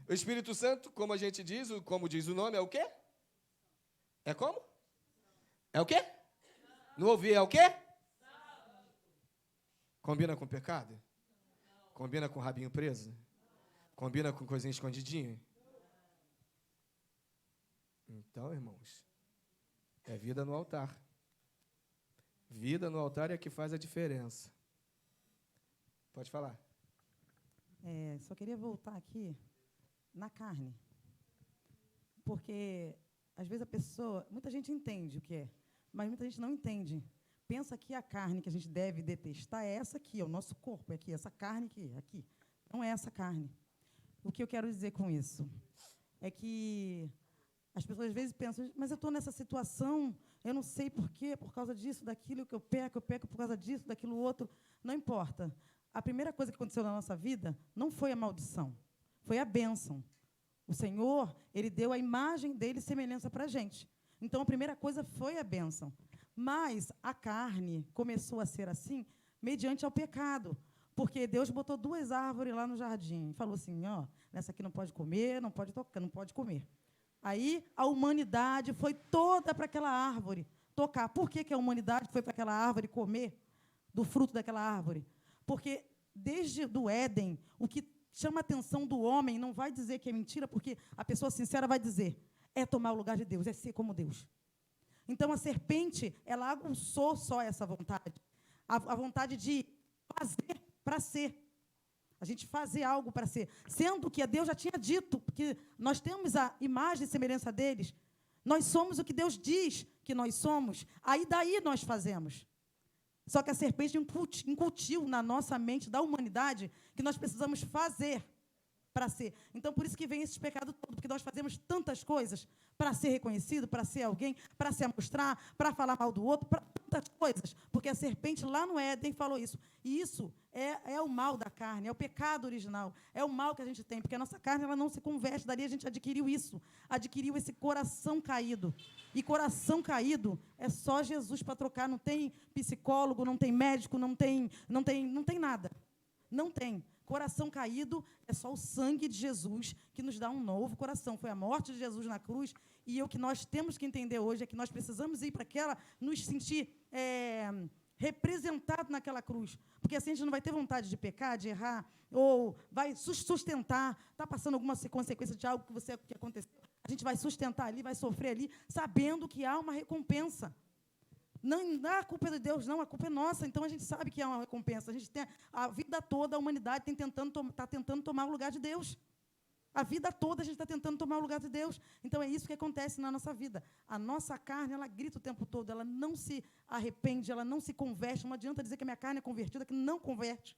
O Espírito Santo, como a gente diz, como diz o nome, é o quê? É como? É o quê? Não ouvi, é o quê? Combina com pecado? Combina com rabinho preso? Combina com coisinha escondidinha? Então, irmãos, é vida no altar. Vida no altar é que faz a diferença. Pode falar. Só queria voltar aqui na carne. Porque, às vezes, muita gente entende o que é, mas muita gente não entende. Pensa que a carne que a gente deve detestar é essa aqui, é o nosso corpo, é aqui, essa carne aqui. Não é essa carne. O que eu quero dizer com isso? É que as pessoas, às vezes, pensam: mas eu estou nessa situação, eu não sei por quê, por causa disso, daquilo que eu peco por causa disso, daquilo outro. Não importa. A primeira coisa que aconteceu na nossa vida não foi a maldição, foi a bênção. O Senhor, Ele deu a imagem dele e semelhança para a gente. Então, a primeira coisa foi a bênção. Mas a carne começou a ser assim mediante ao pecado. Porque Deus botou 2 árvores lá no jardim. Falou assim: ó, nessa aqui não pode comer, não pode tocar, não pode comer. Aí a humanidade foi toda para aquela árvore tocar. Por que a humanidade foi para aquela árvore comer do fruto daquela árvore? Porque desde do Éden, o que chama a atenção do homem não vai dizer que é mentira, porque a pessoa sincera vai dizer: é tomar o lugar de Deus, é ser como Deus. Então, a serpente, ela aguçou só essa vontade. A vontade de fazer para ser. A gente fazer algo para ser. Sendo que Deus já tinha dito, porque nós temos a imagem e semelhança deles, Nós somos o que Deus diz que nós somos. Aí daí nós fazemos. Só que a serpente incutiu na nossa mente da humanidade que nós precisamos fazer para ser. Então, por isso que vem esse pecado todo, porque nós fazemos tantas coisas para ser reconhecido, para ser alguém, para se amostrar, para falar mal do outro, para tantas coisas. Porque a serpente lá no Éden falou isso. E isso é o mal da carne, é o pecado original, é o mal que a gente tem, porque a nossa carne ela não se converte, dali a gente adquiriu isso, adquiriu esse coração caído. E coração caído é só Jesus para trocar, não tem psicólogo, não tem médico, não tem nada. Não tem. Coração caído é só o sangue de Jesus que nos dá um novo coração. Foi a morte de Jesus na cruz. E o que nós temos que entender hoje é que nós precisamos ir para aquela, nos sentir representados naquela cruz. Porque assim a gente não vai ter vontade de pecar, de errar, ou vai sustentar, está passando alguma consequência de algo que aconteceu. A gente vai sustentar ali, vai sofrer ali, sabendo que há uma recompensa. Não a culpa é de Deus, não, a culpa é nossa. Então, a gente sabe que há uma recompensa. A gente tem a vida toda, a humanidade está tentando tomar o lugar de Deus. A vida toda, a gente está tentando tomar o lugar de Deus. Então, é isso que acontece na nossa vida. A nossa carne, ela grita o tempo todo, ela não se arrepende, ela não se converte. Não adianta dizer que a minha carne é convertida, que não converte.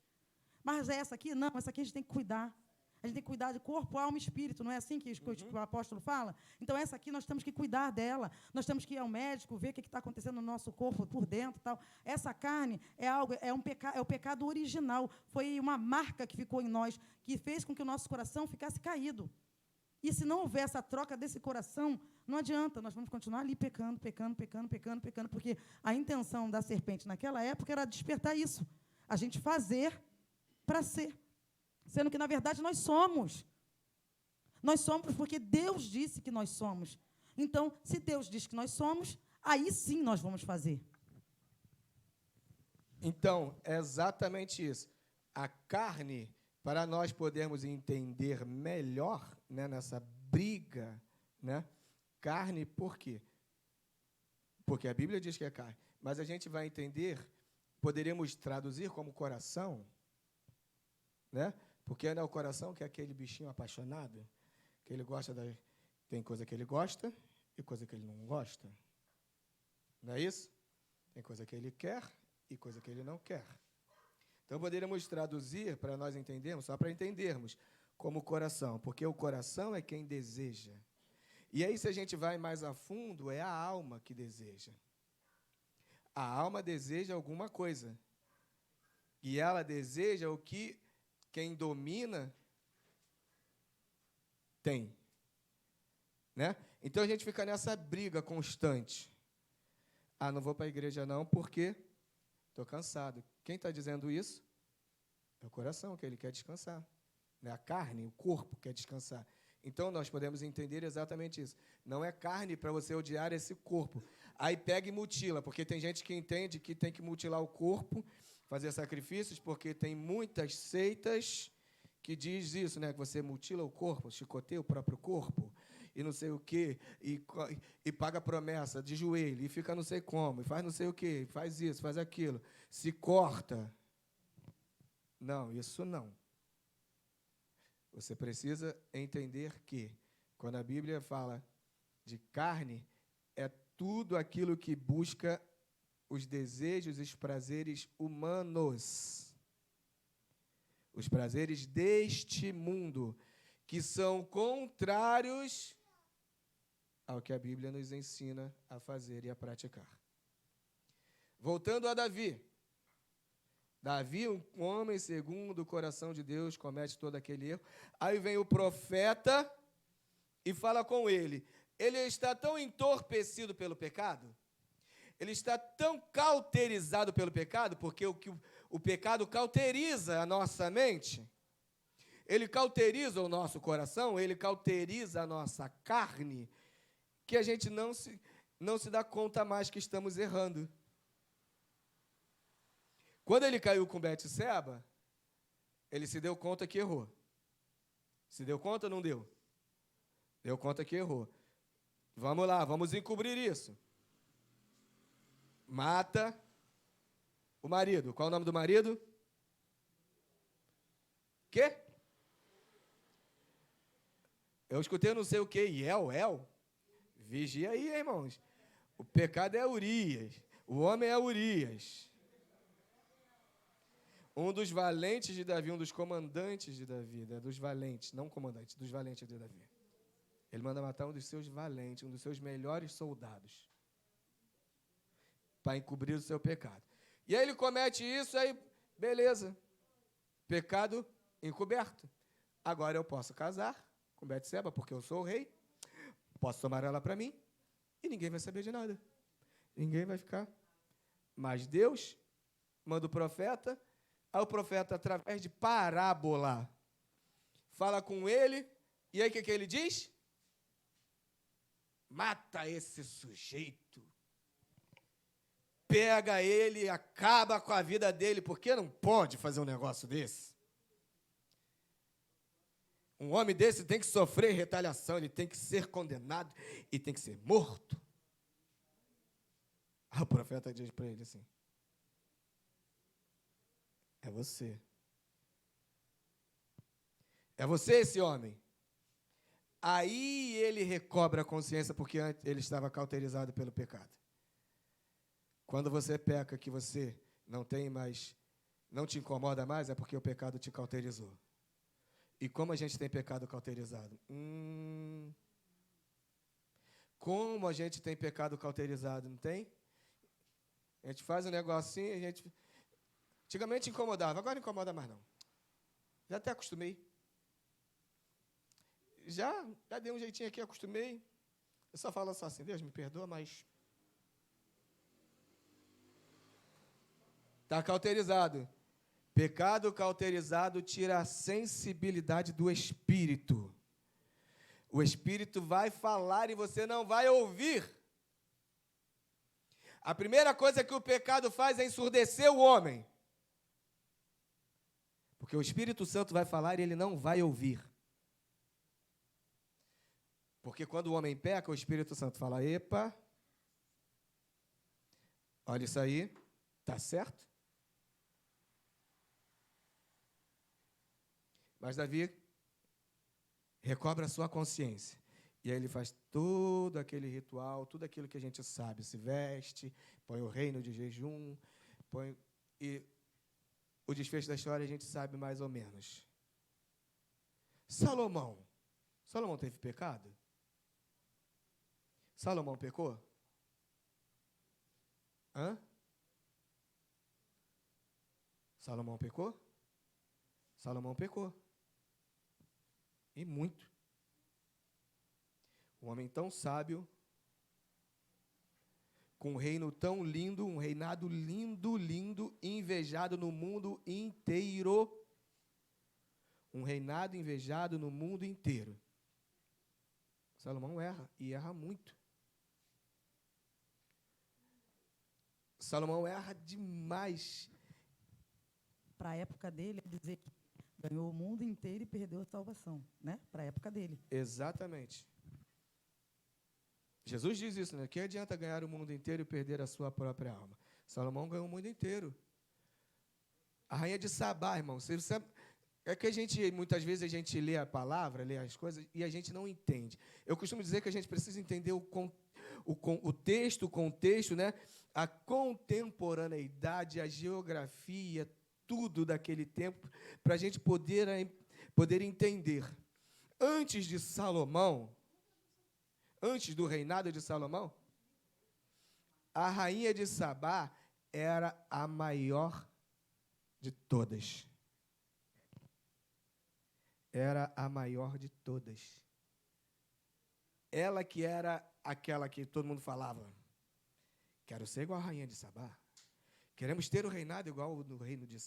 Mas essa aqui, não, essa aqui a gente tem que cuidar. A gente tem que cuidar de corpo, alma e espírito, não é assim que o apóstolo fala? Então, essa aqui nós temos que cuidar dela, nós temos que ir ao médico, ver o que está acontecendo no nosso corpo por dentro. Tal. Essa carne é o pecado original, foi uma marca que ficou em nós, que fez com que o nosso coração ficasse caído. E se não houver essa troca desse coração, não adianta, nós vamos continuar ali pecando, porque a intenção da serpente naquela época era despertar isso, a gente fazer para ser. Sendo que, na verdade, nós somos. Nós somos porque Deus disse que nós somos. Então, se Deus diz que nós somos, aí sim nós vamos fazer. Então, é exatamente isso. A carne, para nós podermos entender melhor, né, nessa briga, né, carne, por quê? Porque a Bíblia diz que é carne. Mas a gente vai entender, poderíamos traduzir como coração, né? Porque é o coração que é aquele bichinho apaixonado, que ele gosta tem coisa que ele gosta e coisa que ele não gosta. Não é isso? Tem coisa que ele quer e coisa que ele não quer. Então, poderíamos traduzir, para nós entendermos, só para entendermos, como coração, porque o coração é quem deseja. E aí, se a gente vai mais a fundo, é a alma que deseja. A alma deseja alguma coisa. E ela deseja o que quem domina tem. Né? Então, a gente fica nessa briga constante. Ah, não vou para a igreja não, porque estou cansado. Quem está dizendo isso? É o coração, que ele quer descansar. Não é a carne, o corpo quer descansar. Então, nós podemos entender exatamente isso. Não é carne para você odiar esse corpo. Aí pega e mutila, porque tem gente que entende que tem que mutilar o corpo, fazer sacrifícios, porque tem muitas seitas que diz isso, né? Que você mutila o corpo, chicoteia o próprio corpo, e não sei o quê, e paga promessa de joelho, e fica não sei como, e faz não sei o quê, faz isso, faz aquilo, se corta. Não, isso não. Você precisa entender que, quando a Bíblia fala de carne, é tudo aquilo que busca os desejos e os prazeres humanos. Os prazeres deste mundo, que são contrários ao que a Bíblia nos ensina a fazer e a praticar. Voltando a Davi. Davi, um homem segundo o coração de Deus, comete todo aquele erro. Aí vem o profeta e fala com ele. Ele está tão entorpecido pelo pecado, ele está tão cauterizado pelo pecado, porque o pecado cauteriza a nossa mente, ele cauteriza o nosso coração, ele cauteriza a nossa carne, que a gente não se dá conta mais que estamos errando. Quando ele caiu com Betseba, ele se deu conta que errou. Se deu conta ou não deu? Deu conta que errou. Vamos lá, vamos encobrir isso. Mata o marido. Qual é o nome do marido? Quê? Eu escutei não sei o quê. El? Vigia aí, irmãos. O pecado é Urias. O homem é Urias. Um dos valentes de Davi, um dos comandantes de Davi, né? Dos valentes, não comandantes, dos valentes de Davi. Ele manda matar um dos seus valentes, um dos seus melhores soldados, para encobrir o seu pecado. E aí ele comete isso, aí, beleza. Pecado encoberto. Agora eu posso casar com Betseba, porque eu sou o rei. Posso tomar ela para mim e ninguém vai saber de nada. Ninguém vai ficar. Mas Deus manda o profeta. Aí o profeta, através de parábola, fala com ele. E aí o que ele diz? Mata esse sujeito. Pega ele e acaba com a vida dele, porque não pode fazer um negócio desse. Um homem desse tem que sofrer retaliação, ele tem que ser condenado e tem que ser morto. Aí o profeta diz para ele assim: é você. É você esse homem. Aí ele recobra a consciência, porque antes ele estava cauterizado pelo pecado. Quando você peca que você não tem mais, não te incomoda mais, é porque o pecado te cauterizou. E como a gente tem pecado cauterizado? Como a gente tem pecado cauterizado, não tem? A gente faz um negocinho, a gente... Antigamente incomodava, agora não incomoda mais não. Já até acostumei. Já dei um jeitinho aqui, acostumei. Eu só falo só assim: Deus me perdoa, mas... Está cauterizado. Pecado cauterizado tira a sensibilidade do espírito. O espírito vai falar e você não vai ouvir. A primeira coisa que o pecado faz é ensurdecer o homem. Porque o Espírito Santo vai falar e ele não vai ouvir. Porque quando o homem peca, o Espírito Santo fala: epa, olha isso aí, tá certo? Mas Davi recobra a sua consciência. E aí ele faz todo aquele ritual, tudo aquilo que a gente sabe. Se veste, põe o reino de jejum, e o desfecho da história a gente sabe mais ou menos. Salomão teve pecado? Salomão pecou? Salomão pecou? Salomão pecou. E muito. Um homem tão sábio, com um reino tão lindo, um reinado lindo, lindo, invejado no mundo inteiro. Um reinado invejado no mundo inteiro. Salomão erra, e erra muito. Salomão erra demais. Para a época dele, é dizer que ganhou o mundo inteiro e perdeu a salvação, né? Para a época dele. Exatamente. Jesus diz isso, né? Que adianta ganhar o mundo inteiro e perder a sua própria alma? Salomão ganhou o mundo inteiro. A rainha de Sabá, irmão. É que muitas vezes a gente lê a palavra, lê as coisas e a gente não entende. Eu costumo dizer que a gente precisa entender o texto, o contexto, né? A contemporaneidade, a geografia, tudo daquele tempo, para a gente poder entender. Antes de Salomão, antes do reinado de Salomão, a rainha de Sabá era a maior de todas. Era a maior de todas. Ela que era aquela que todo mundo falava: quero ser igual a rainha de Sabá. Queremos ter o reinado igual ao do reino de...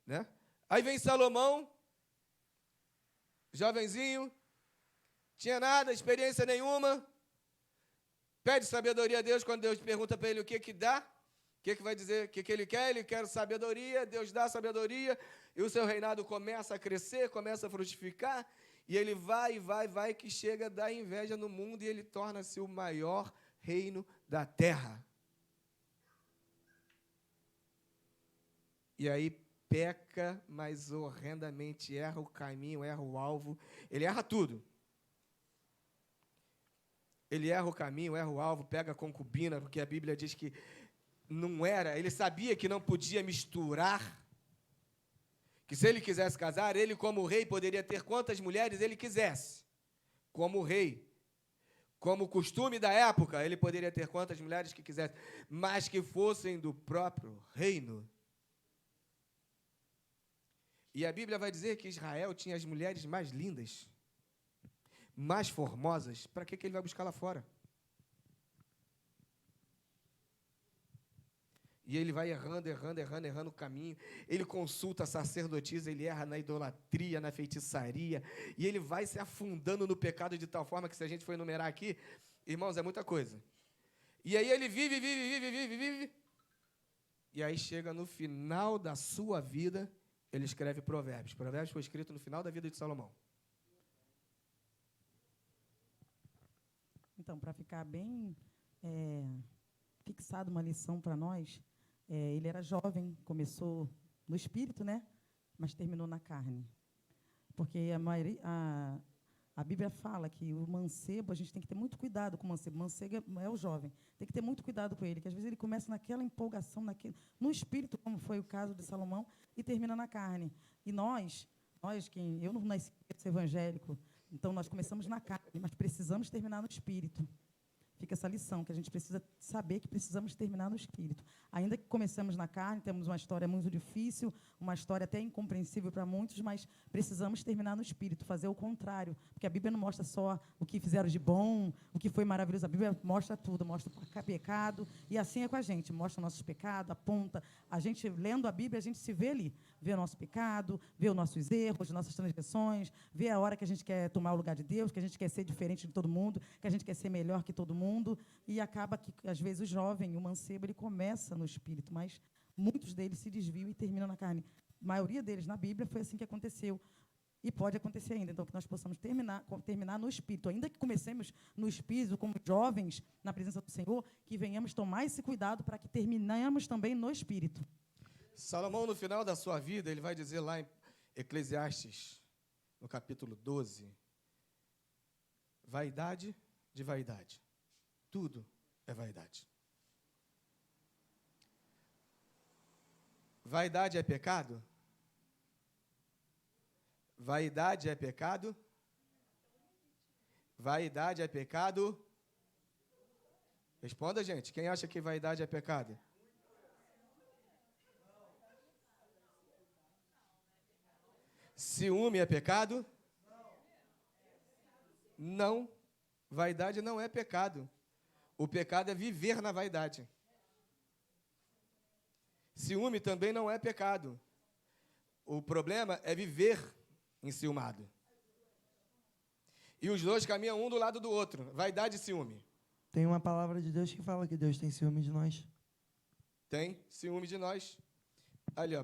Né? Aí vem Salomão, jovenzinho, tinha nada, experiência nenhuma, pede sabedoria a Deus. Quando Deus pergunta para ele o que dá, o que vai dizer, o que ele quer sabedoria. Deus dá sabedoria, e o seu reinado começa a crescer, começa a frutificar, e ele vai, que chega a dar inveja no mundo, e ele torna-se o maior reino da terra. E aí peca, mas horrendamente, erra o caminho, erra o alvo, ele erra tudo. Ele erra o caminho, erra o alvo, pega a concubina, porque a Bíblia diz que não era, ele sabia que não podia misturar, que se ele quisesse casar, ele como rei poderia ter quantas mulheres ele quisesse. Como rei, como costume da época, ele poderia ter quantas mulheres que quisesse, mas que fossem do próprio reino. E a Bíblia vai dizer que Israel tinha as mulheres mais lindas, mais formosas. Para que ele vai buscar lá fora? E ele vai errando o caminho. Ele consulta a sacerdotisa, ele erra na idolatria, na feitiçaria. E ele vai se afundando no pecado de tal forma que, se a gente for enumerar aqui, irmãos, é muita coisa. E aí ele vive. E aí chega no final da sua vida, ele escreve Provérbios. Provérbios foi escrito no final da vida de Salomão. Então, para ficar bem fixado uma lição para nós, ele era jovem, começou no espírito, né? Mas terminou na carne. Porque a Bíblia fala que o mancebo, a gente tem que ter muito cuidado com o mancebo. O mancebo é o jovem. Tem que ter muito cuidado com ele, que às vezes ele começa naquela empolgação, no espírito, como foi o caso de Salomão, e termina na carne. E eu não nasci evangélico, então nós começamos na carne, mas precisamos terminar no espírito. Fica essa lição, que a gente precisa saber que precisamos terminar no espírito. Ainda que começamos na carne, temos uma história muito difícil, uma história até incompreensível para muitos, mas precisamos terminar no espírito, fazer o contrário. Porque a Bíblia não mostra só o que fizeram de bom, o que foi maravilhoso. A Bíblia mostra tudo, mostra o pecado, e assim é com a gente. Mostra nossos pecados, aponta. A gente, lendo a Bíblia, a gente se vê ali. Vê o nosso pecado, vê os nossos erros, nossas transgressões, vê a hora que a gente quer tomar o lugar de Deus, que a gente quer ser diferente de todo mundo, que a gente quer ser melhor que todo mundo, e acaba que, às vezes, o jovem, o mancebo, ele começa no espírito, mas muitos deles se desviam e terminam na carne. A maioria deles, na Bíblia, foi assim que aconteceu. E pode acontecer ainda. Então, que nós possamos terminar no espírito. Ainda que comecemos no espírito, como jovens, na presença do Senhor, que venhamos tomar esse cuidado para que terminemos também no espírito. Salomão, no final da sua vida, ele vai dizer lá em Eclesiastes, no capítulo 12, vaidade de vaidade. Tudo é vaidade. Vaidade é pecado? Vaidade é pecado? Vaidade é pecado? Responda, gente. Quem acha que vaidade é pecado? Ciúme é pecado? Não. Vaidade não é pecado. O pecado é viver na vaidade. Ciúme também não é pecado. O problema é viver enciumado. E os dois caminham um do lado do outro. Vaidade e ciúme. Tem uma palavra de Deus que fala que Deus tem ciúme de nós. Tem ciúme de nós. Ali, ó.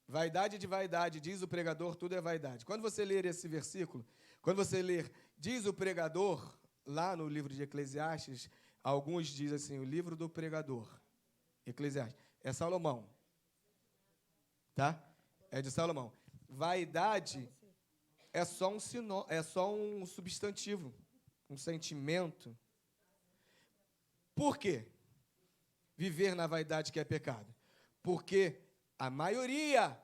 Vaidade de vaidade, diz o pregador, tudo é vaidade. Quando você ler esse versículo, quando você ler, diz o pregador, lá no livro de Eclesiastes, alguns dizem assim, o livro do pregador. Eclesiastes. É Salomão. Tá? É de Salomão. Vaidade é só um substantivo, um sentimento. Por quê? Viver na vaidade que é pecado. Porque a maioria,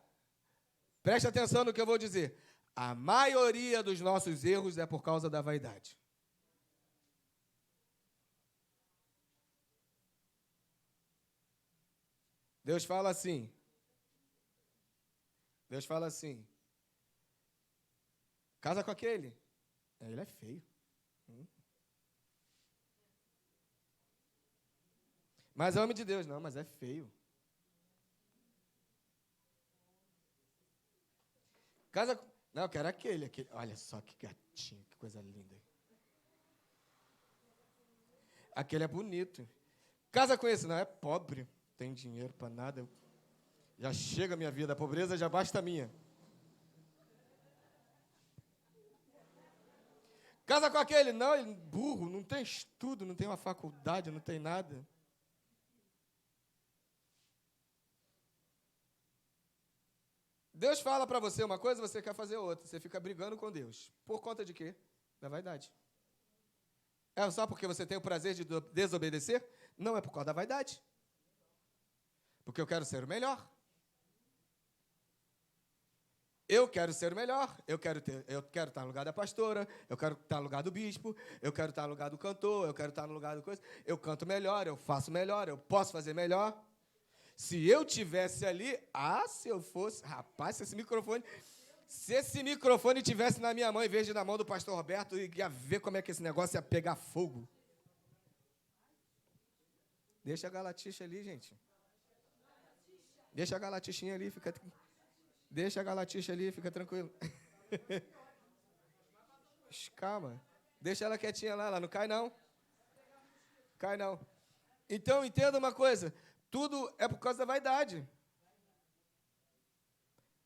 preste atenção no que eu vou dizer, a maioria dos nossos erros é por causa da vaidade. Deus fala assim, casa com aquele. Ele é feio. Mas é homem de Deus. Não, mas é feio. Casa... Não, eu quero aquele. Olha só que gatinho, que coisa linda. Aquele é bonito. Casa com esse. Não, é pobre. Não tem dinheiro para nada. Já chega a minha vida. A pobreza já basta a minha. Casa com aquele. Não, ele burro. Não tem estudo, não tem uma faculdade, não tem nada. Deus fala para você uma coisa, você quer fazer outra. Você fica brigando com Deus. Por conta de quê? Da vaidade. É só porque você tem o prazer de desobedecer? Não, é por causa da vaidade. Porque eu quero ser o melhor. Eu quero ser o melhor. Eu quero estar no lugar da pastora, eu quero estar no lugar do bispo, eu quero estar no lugar do cantor, eu quero estar no lugar do coisa. Eu canto melhor, eu faço melhor, eu posso fazer melhor. Se eu tivesse ali, se eu fosse, rapaz, se esse microfone tivesse na minha mão em vez de na mão do pastor Roberto, ia ver como é que esse negócio ia pegar fogo. Deixa a galatixa ali, gente. Deixa a galatichinha ali, Deixa a galatixa ali, fica tranquilo. Calma. Deixa ela quietinha lá, ela não cai não. Cai não. Então, entenda uma coisa. Tudo é por causa da vaidade.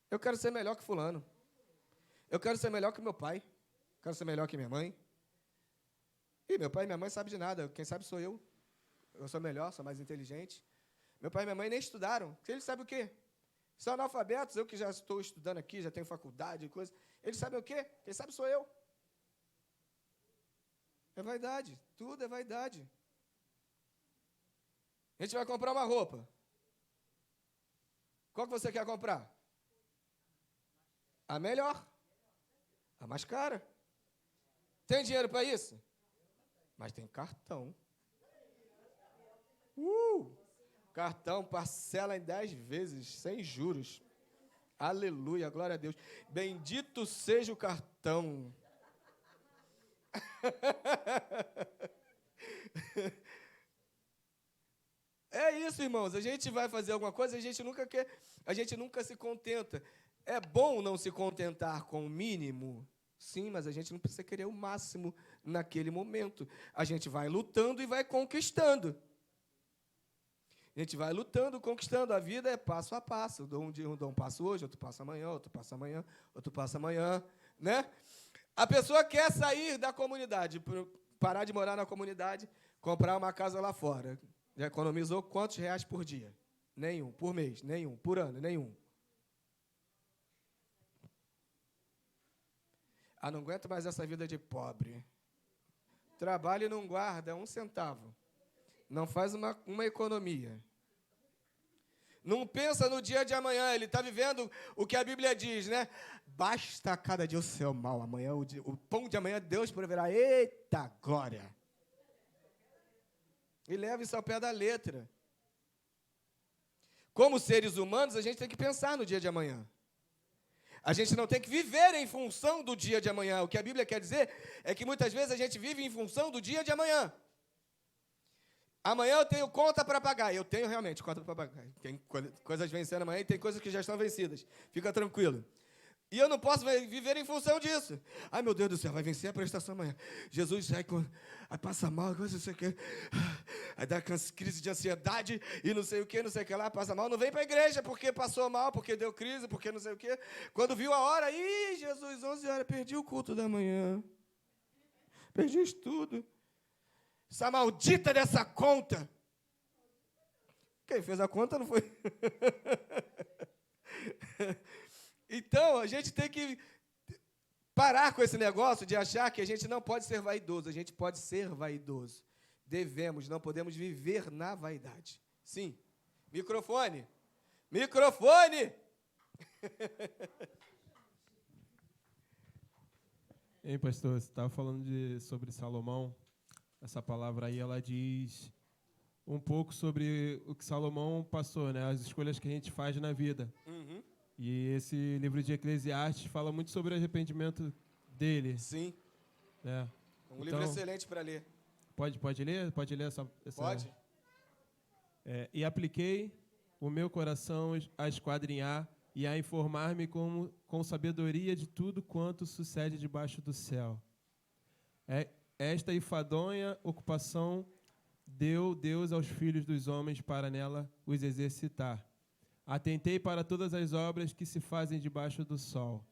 Eu quero ser melhor que fulano. Eu quero ser melhor que meu pai. Eu quero ser melhor que minha mãe. E meu pai e minha mãe sabem de nada. Quem sabe sou eu. Eu sou melhor, sou mais inteligente. Meu pai e minha mãe nem estudaram. Eles sabem o quê? São analfabetos. Eu que já estou estudando aqui, já tenho faculdade e coisa. Eles sabem o quê? Quem sabe sou eu. É vaidade. Tudo é vaidade. A gente vai comprar uma roupa. Qual que você quer comprar? A melhor. A mais cara. Tem dinheiro para isso? Mas tem cartão. Cartão parcela em 10 vezes, sem juros. Aleluia, glória a Deus. Bendito seja o cartão. É isso, irmãos. A gente vai fazer alguma coisa, a gente nunca se contenta. É bom não se contentar com o mínimo, sim, mas a gente não precisa querer o máximo naquele momento. A gente vai lutando e vai conquistando. A gente vai lutando, conquistando. A vida é passo a passo. Eu dou um passo hoje, outro passo amanhã, outro passo amanhã, outro passo amanhã, né? A pessoa quer sair da comunidade, parar de morar na comunidade, comprar uma casa lá fora. Já economizou quantos reais por dia? Nenhum. Por mês? Nenhum. Por ano? Nenhum. Não aguento mais essa vida de pobre. Trabalha e não guarda 1 centavo. Não faz uma economia. Não pensa no dia de amanhã. Ele está vivendo o que a Bíblia diz, né? Basta cada dia o seu mal. Amanhã, o pão de amanhã Deus proverá. Eita glória! E leva isso ao pé da letra. Como seres humanos, a gente tem que pensar no dia de amanhã. A gente não tem que viver em função do dia de amanhã. O que a Bíblia quer dizer é que muitas vezes a gente vive em função do dia de amanhã. Amanhã eu tenho conta para pagar. Eu tenho realmente conta para pagar. Tem coisas vencendo amanhã e tem coisas que já estão vencidas. Fica tranquilo. E eu não posso viver em função disso. Ai, meu Deus do céu, vai vencer a prestação amanhã. Jesus aí passa mal, coisa, não sei o quê. Aí dá crise de ansiedade e não sei o quê, não sei o que lá, passa mal. Não vem para a igreja porque passou mal, porque deu crise, porque não sei o quê. Quando viu a hora, Jesus, 11 horas, perdi o culto da manhã. Perdi isso tudo. Essa maldita dessa conta. Quem fez a conta não foi. Então, a gente tem que parar com esse negócio de achar que a gente não pode ser vaidoso. A gente pode ser vaidoso. Não podemos viver na vaidade. Sim. Microfone. Microfone! Ei, pastor, você estava falando sobre Salomão. Essa palavra aí, ela diz um pouco sobre o que Salomão passou, né? As escolhas que a gente faz na vida. Uhum. E esse livro de Eclesiastes fala muito sobre o arrependimento dele. Sim. É. Um livro excelente para ler. Pode ler? Pode ler essa... Pode. E apliquei o meu coração a esquadrinhar e a informar-me com sabedoria de tudo quanto sucede debaixo do céu. Esta enfadonha ocupação deu Deus aos filhos dos homens para nela os exercitar. Atentei para todas as obras que se fazem debaixo do sol.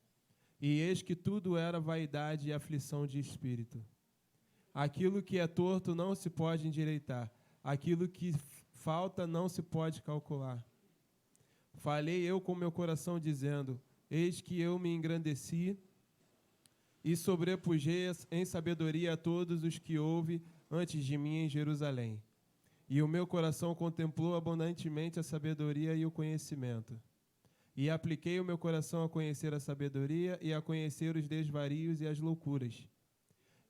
E eis que tudo era vaidade e aflição de espírito. Aquilo que é torto não se pode endireitar. Aquilo que falta não se pode calcular. Falei eu com meu coração dizendo, eis que eu me engrandeci e sobrepujei em sabedoria a todos os que houve antes de mim em Jerusalém. E o meu coração contemplou abundantemente a sabedoria e o conhecimento. E apliquei o meu coração a conhecer a sabedoria e a conhecer os desvarios e as loucuras.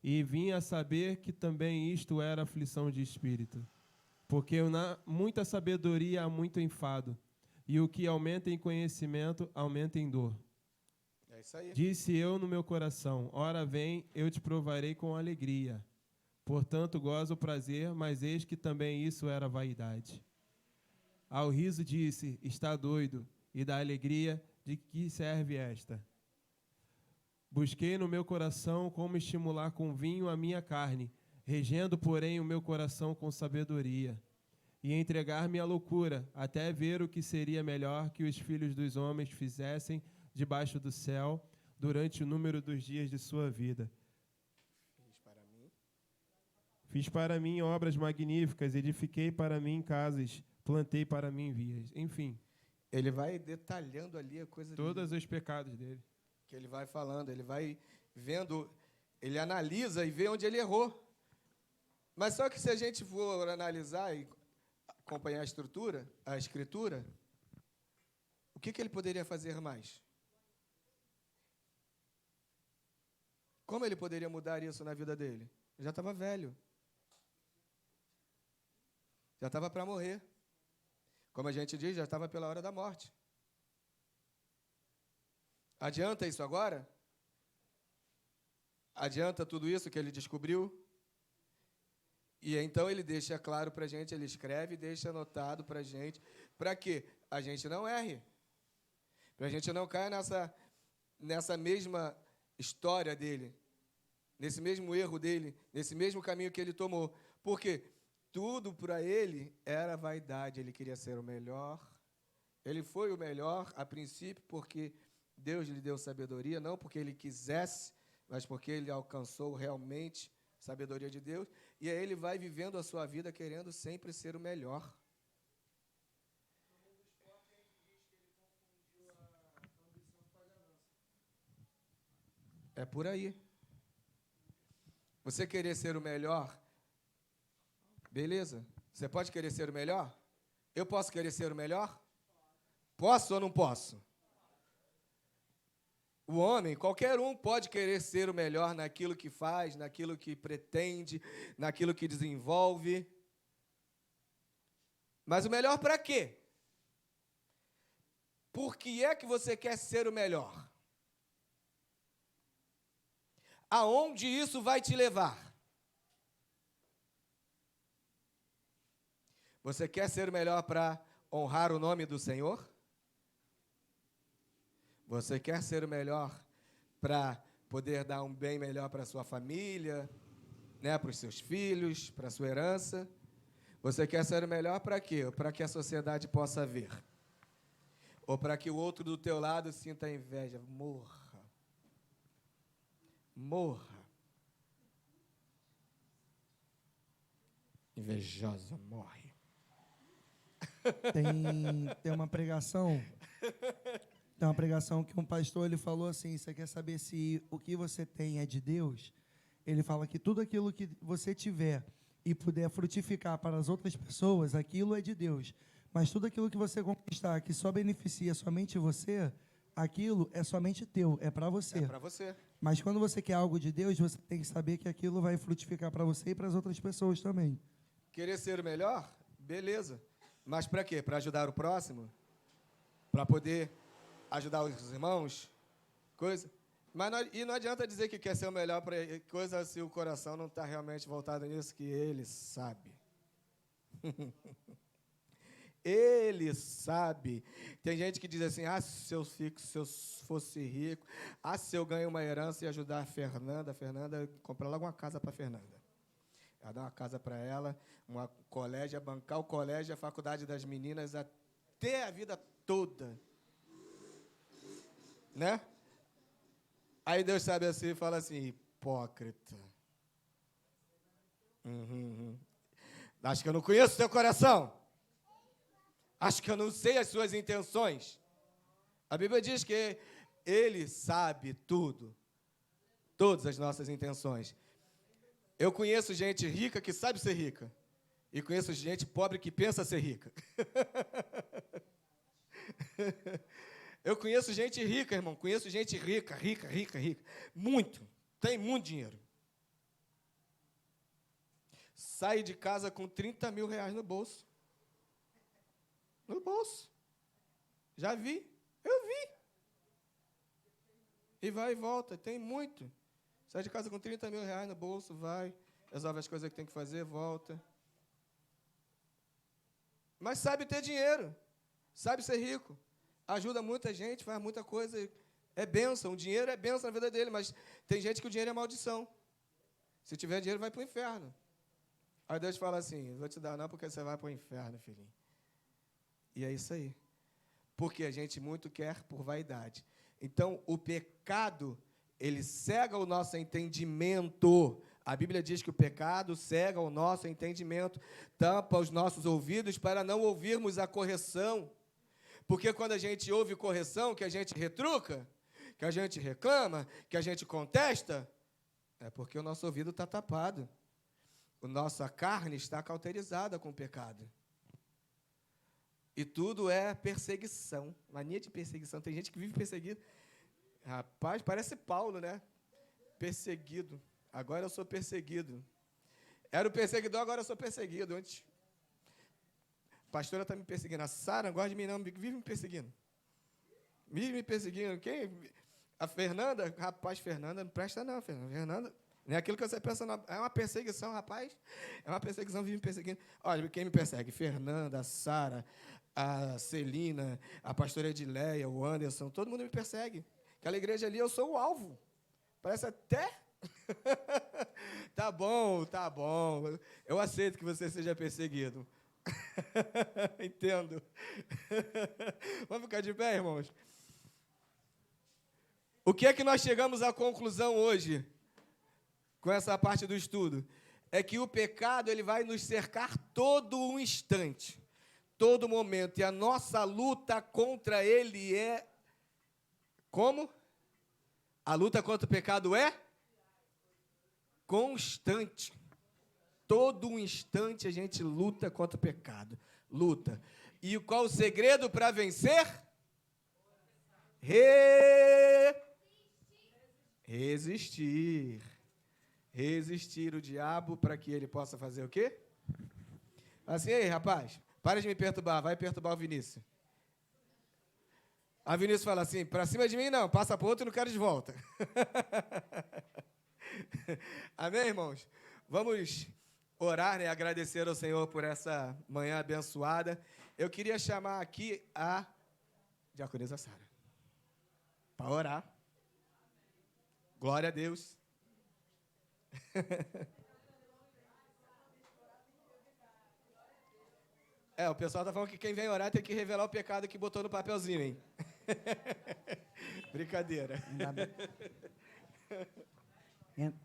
E vim a saber que também isto era aflição de espírito. Porque na muita sabedoria há muito enfado, e o que aumenta em conhecimento aumenta em dor. É isso aí. Disse eu no meu coração, ora vem, eu te provarei com alegria. Portanto, gozo o prazer, mas eis que também isso era vaidade. Ao riso disse, está doido, e da alegria, de que serve esta? Busquei no meu coração como estimular com vinho a minha carne, regendo, porém, o meu coração com sabedoria, e entregar-me à loucura, até ver o que seria melhor que os filhos dos homens fizessem debaixo do céu, durante o número dos dias de sua vida. Fiz para mim obras magníficas, edifiquei para mim casas, plantei para mim vias. Enfim. Ele vai detalhando ali a coisa todos os pecados dele. Que ele vai falando, ele vai vendo, ele analisa e vê onde ele errou. Mas só que se a gente for analisar e acompanhar a escritura, o que ele poderia fazer mais? Como ele poderia mudar isso na vida dele? Ele já estava velho. Já estava para morrer. Como a gente diz, já estava pela hora da morte. Adianta isso agora? Adianta tudo isso que ele descobriu? E então ele deixa claro para a gente, ele escreve e deixa anotado para a gente, para que a gente não erre. Para a gente não caia nessa mesma história dele, nesse mesmo erro dele, nesse mesmo caminho que ele tomou. Porque tudo para ele era vaidade, ele queria ser o melhor. Ele foi o melhor a princípio porque Deus lhe deu sabedoria, não porque ele quisesse, mas porque ele alcançou realmente a sabedoria de Deus. E aí ele vai vivendo a sua vida querendo sempre ser o melhor. É por aí. Você querer ser o melhor, beleza. Você pode querer ser o melhor? Eu posso querer ser o melhor? Posso ou não posso? O homem, qualquer um, pode querer ser o melhor naquilo que faz, naquilo que pretende, naquilo que desenvolve. Mas o melhor para quê? Por que é que você quer ser o melhor? Aonde isso vai te levar? Você quer ser o melhor para honrar o nome do Senhor? Você quer ser o melhor para poder dar um bem melhor para a sua família, né, para os seus filhos, para a sua herança? Você quer ser o melhor para quê? Para que a sociedade possa ver. Ou para que o outro do teu lado sinta inveja. Morra. Morra. Invejosa, morre. Tem uma pregação. Tem uma pregação que um pastor ele falou assim: você quer saber se o que você tem é de Deus? Ele fala que tudo aquilo que você tiver e puder frutificar para as outras pessoas, aquilo é de Deus. Mas tudo aquilo que você conquistar que só beneficia somente você, aquilo é somente teu, é para você. É para você. Mas quando você quer algo de Deus, você tem que saber que aquilo vai frutificar para você e para as outras pessoas também. Querer ser o melhor? Beleza. Mas para quê? Para ajudar o próximo? Para poder ajudar os irmãos? Coisa? Mas não adianta dizer que quer ser o melhor para coisa se o coração não está realmente voltado nisso, que ele sabe. Ele sabe. Tem gente que diz assim: se eu fosse rico, se eu ganho uma herança e ajudar a Fernanda, comprar logo uma casa para a Fernanda. Ela dá uma casa para ela, uma colégio, bancar o colégio, a faculdade das meninas até a vida toda. Né? Aí Deus sabe assim e fala assim: hipócrita. Acho que eu não conheço o seu coração. Acho que eu não sei as suas intenções. A Bíblia diz que Ele sabe tudo. Todas as nossas intenções. Eu conheço gente rica que sabe ser rica. E conheço gente pobre que pensa ser rica. Eu conheço gente rica, irmão. Conheço gente rica. Muito. Tem muito dinheiro. Sai de casa com 30 mil reais no bolso. No bolso. Já vi. Eu vi. E vai e volta. Tem muito. Sai de casa com 30 mil reais no bolso, vai. Resolve as coisas que tem que fazer, volta. Mas sabe ter dinheiro. Sabe ser rico. Ajuda muita gente, faz muita coisa. É bênção. O dinheiro é bênção na vida dele, mas tem gente que o dinheiro é maldição. Se tiver dinheiro, vai para o inferno. Aí Deus fala assim, vou te dar não, porque você vai para o inferno, filhinho. E é isso aí. Porque a gente muito quer por vaidade. Então, o pecado, ele cega o nosso entendimento. A Bíblia diz que o pecado cega o nosso entendimento, tampa os nossos ouvidos para não ouvirmos a correção. Porque quando a gente ouve correção, que a gente retruca, que a gente reclama, que a gente contesta, é porque o nosso ouvido está tapado. A nossa carne está cauterizada com o pecado. E tudo é perseguição, mania de perseguição. Tem gente que vive perseguido. Rapaz, parece Paulo, né? Perseguido. Agora eu sou perseguido. Era o perseguidor, agora eu sou perseguido. Antes, a pastora está me perseguindo. A Sara não gosta de mim, não. Vive me perseguindo. Vive me perseguindo. Quem? A Fernanda? Rapaz, Fernanda não presta, não. Fernanda, não é aquilo que você pensa, não. É uma perseguição, rapaz. É uma perseguição, vive me perseguindo. Olha, quem me persegue? Fernanda, a Sara, a Celina, a pastora Edileia, o Anderson. Todo mundo me persegue. Aquela igreja ali, eu sou o alvo. Parece até... Tá bom. Eu aceito que você seja perseguido. Entendo. Vamos ficar de pé, irmãos? O que é que nós chegamos à conclusão hoje, com essa parte do estudo? É que o pecado ele vai nos cercar todo um instante, todo momento. E a nossa luta contra ele é... Como? A luta contra o pecado é constante. Todo um instante a gente luta contra o pecado. Luta. E qual o segredo para vencer? Resistir. Resistir o diabo para que ele possa fazer o quê? Assim, aí, rapaz, para de me perturbar, vai perturbar o Vinícius. A Vinícius fala assim, para cima de mim não, passa para outro e não quero de volta. Amém, irmãos? Vamos orar, né? Agradecer ao Senhor por essa manhã abençoada. Eu queria chamar aqui a diaconisa Sara para orar. Glória a Deus. O pessoal está falando que quem vem orar tem que revelar o pecado que botou no papelzinho, hein? Brincadeira.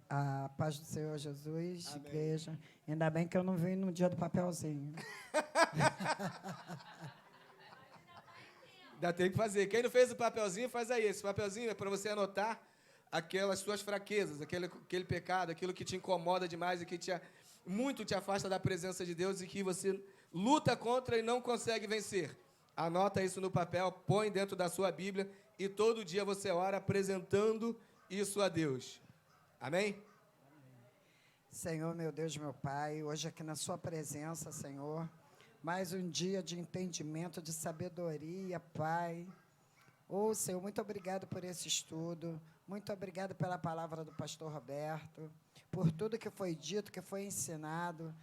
A paz do Senhor Jesus, Amém. igreja. Ainda bem que eu não vim no dia do papelzinho. Ainda tem que fazer. Quem não fez o papelzinho, faz aí. Esse papelzinho é para você anotar aquelas suas fraquezas, aquele pecado, aquilo que te incomoda demais e que muito te afasta da presença de Deus e que você luta contra e não consegue vencer. Anota isso no papel, põe dentro da sua Bíblia e todo dia você ora apresentando isso a Deus. Amém? Senhor, meu Deus, meu Pai, hoje aqui na sua presença, Senhor, mais um dia de entendimento, de sabedoria, Pai. Senhor, muito obrigado por esse estudo, muito obrigado pela palavra do pastor Roberto, por tudo que foi dito, que foi ensinado,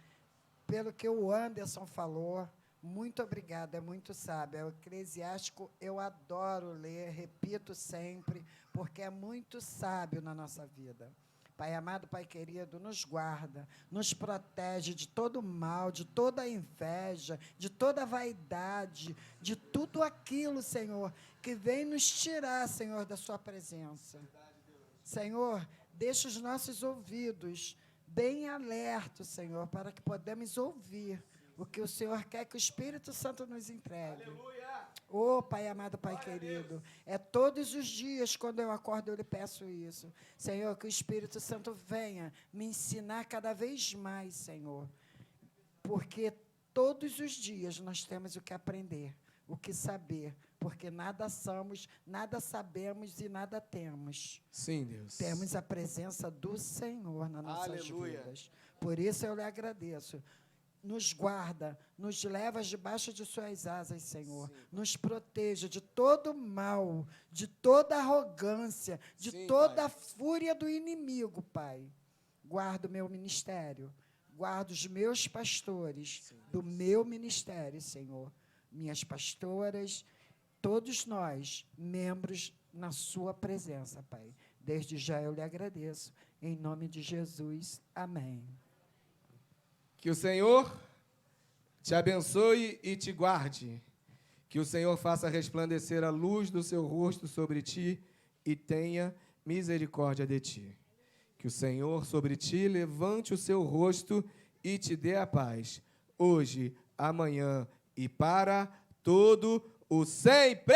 pelo que o Anderson falou. Muito obrigada, é muito sábio. É o Eclesiástico, eu adoro ler, repito sempre, porque é muito sábio na nossa vida. Pai amado, Pai querido, nos guarda, nos protege de todo mal, de toda inveja, de toda vaidade, de tudo aquilo, Senhor, que vem nos tirar, Senhor, da sua presença. Senhor, deixa os nossos ouvidos bem alertos, Senhor, para que podamos ouvir o que o Senhor quer que o Espírito Santo nos entregue. Aleluia! Ô, Pai amado, Pai querido, é todos os dias, quando eu acordo, eu lhe peço isso. Senhor, que o Espírito Santo venha me ensinar cada vez mais, Senhor. Porque todos os dias nós temos o que aprender, o que saber, porque nada somos, nada sabemos e nada temos. Sim, Deus. Temos a presença do Senhor nas nossas Aleluia. vidas. Por isso eu lhe agradeço. Nos guarda, nos leva debaixo de suas asas, Senhor. Sim. Nos proteja de todo mal, de toda arrogância, de Sim, toda Pai. a fúria do inimigo, Pai. Guarda o meu ministério, guarda os meus pastores do meu ministério, Senhor. Minhas pastoras, todos nós, membros na sua presença, Pai. Desde já eu lhe agradeço. Em nome de Jesus, amém. Que o Senhor te abençoe e te guarde. Que o Senhor faça resplandecer a luz do seu rosto sobre ti e tenha misericórdia de ti. Que o Senhor sobre ti levante o seu rosto e te dê a paz, hoje, amanhã e para todo o sempre.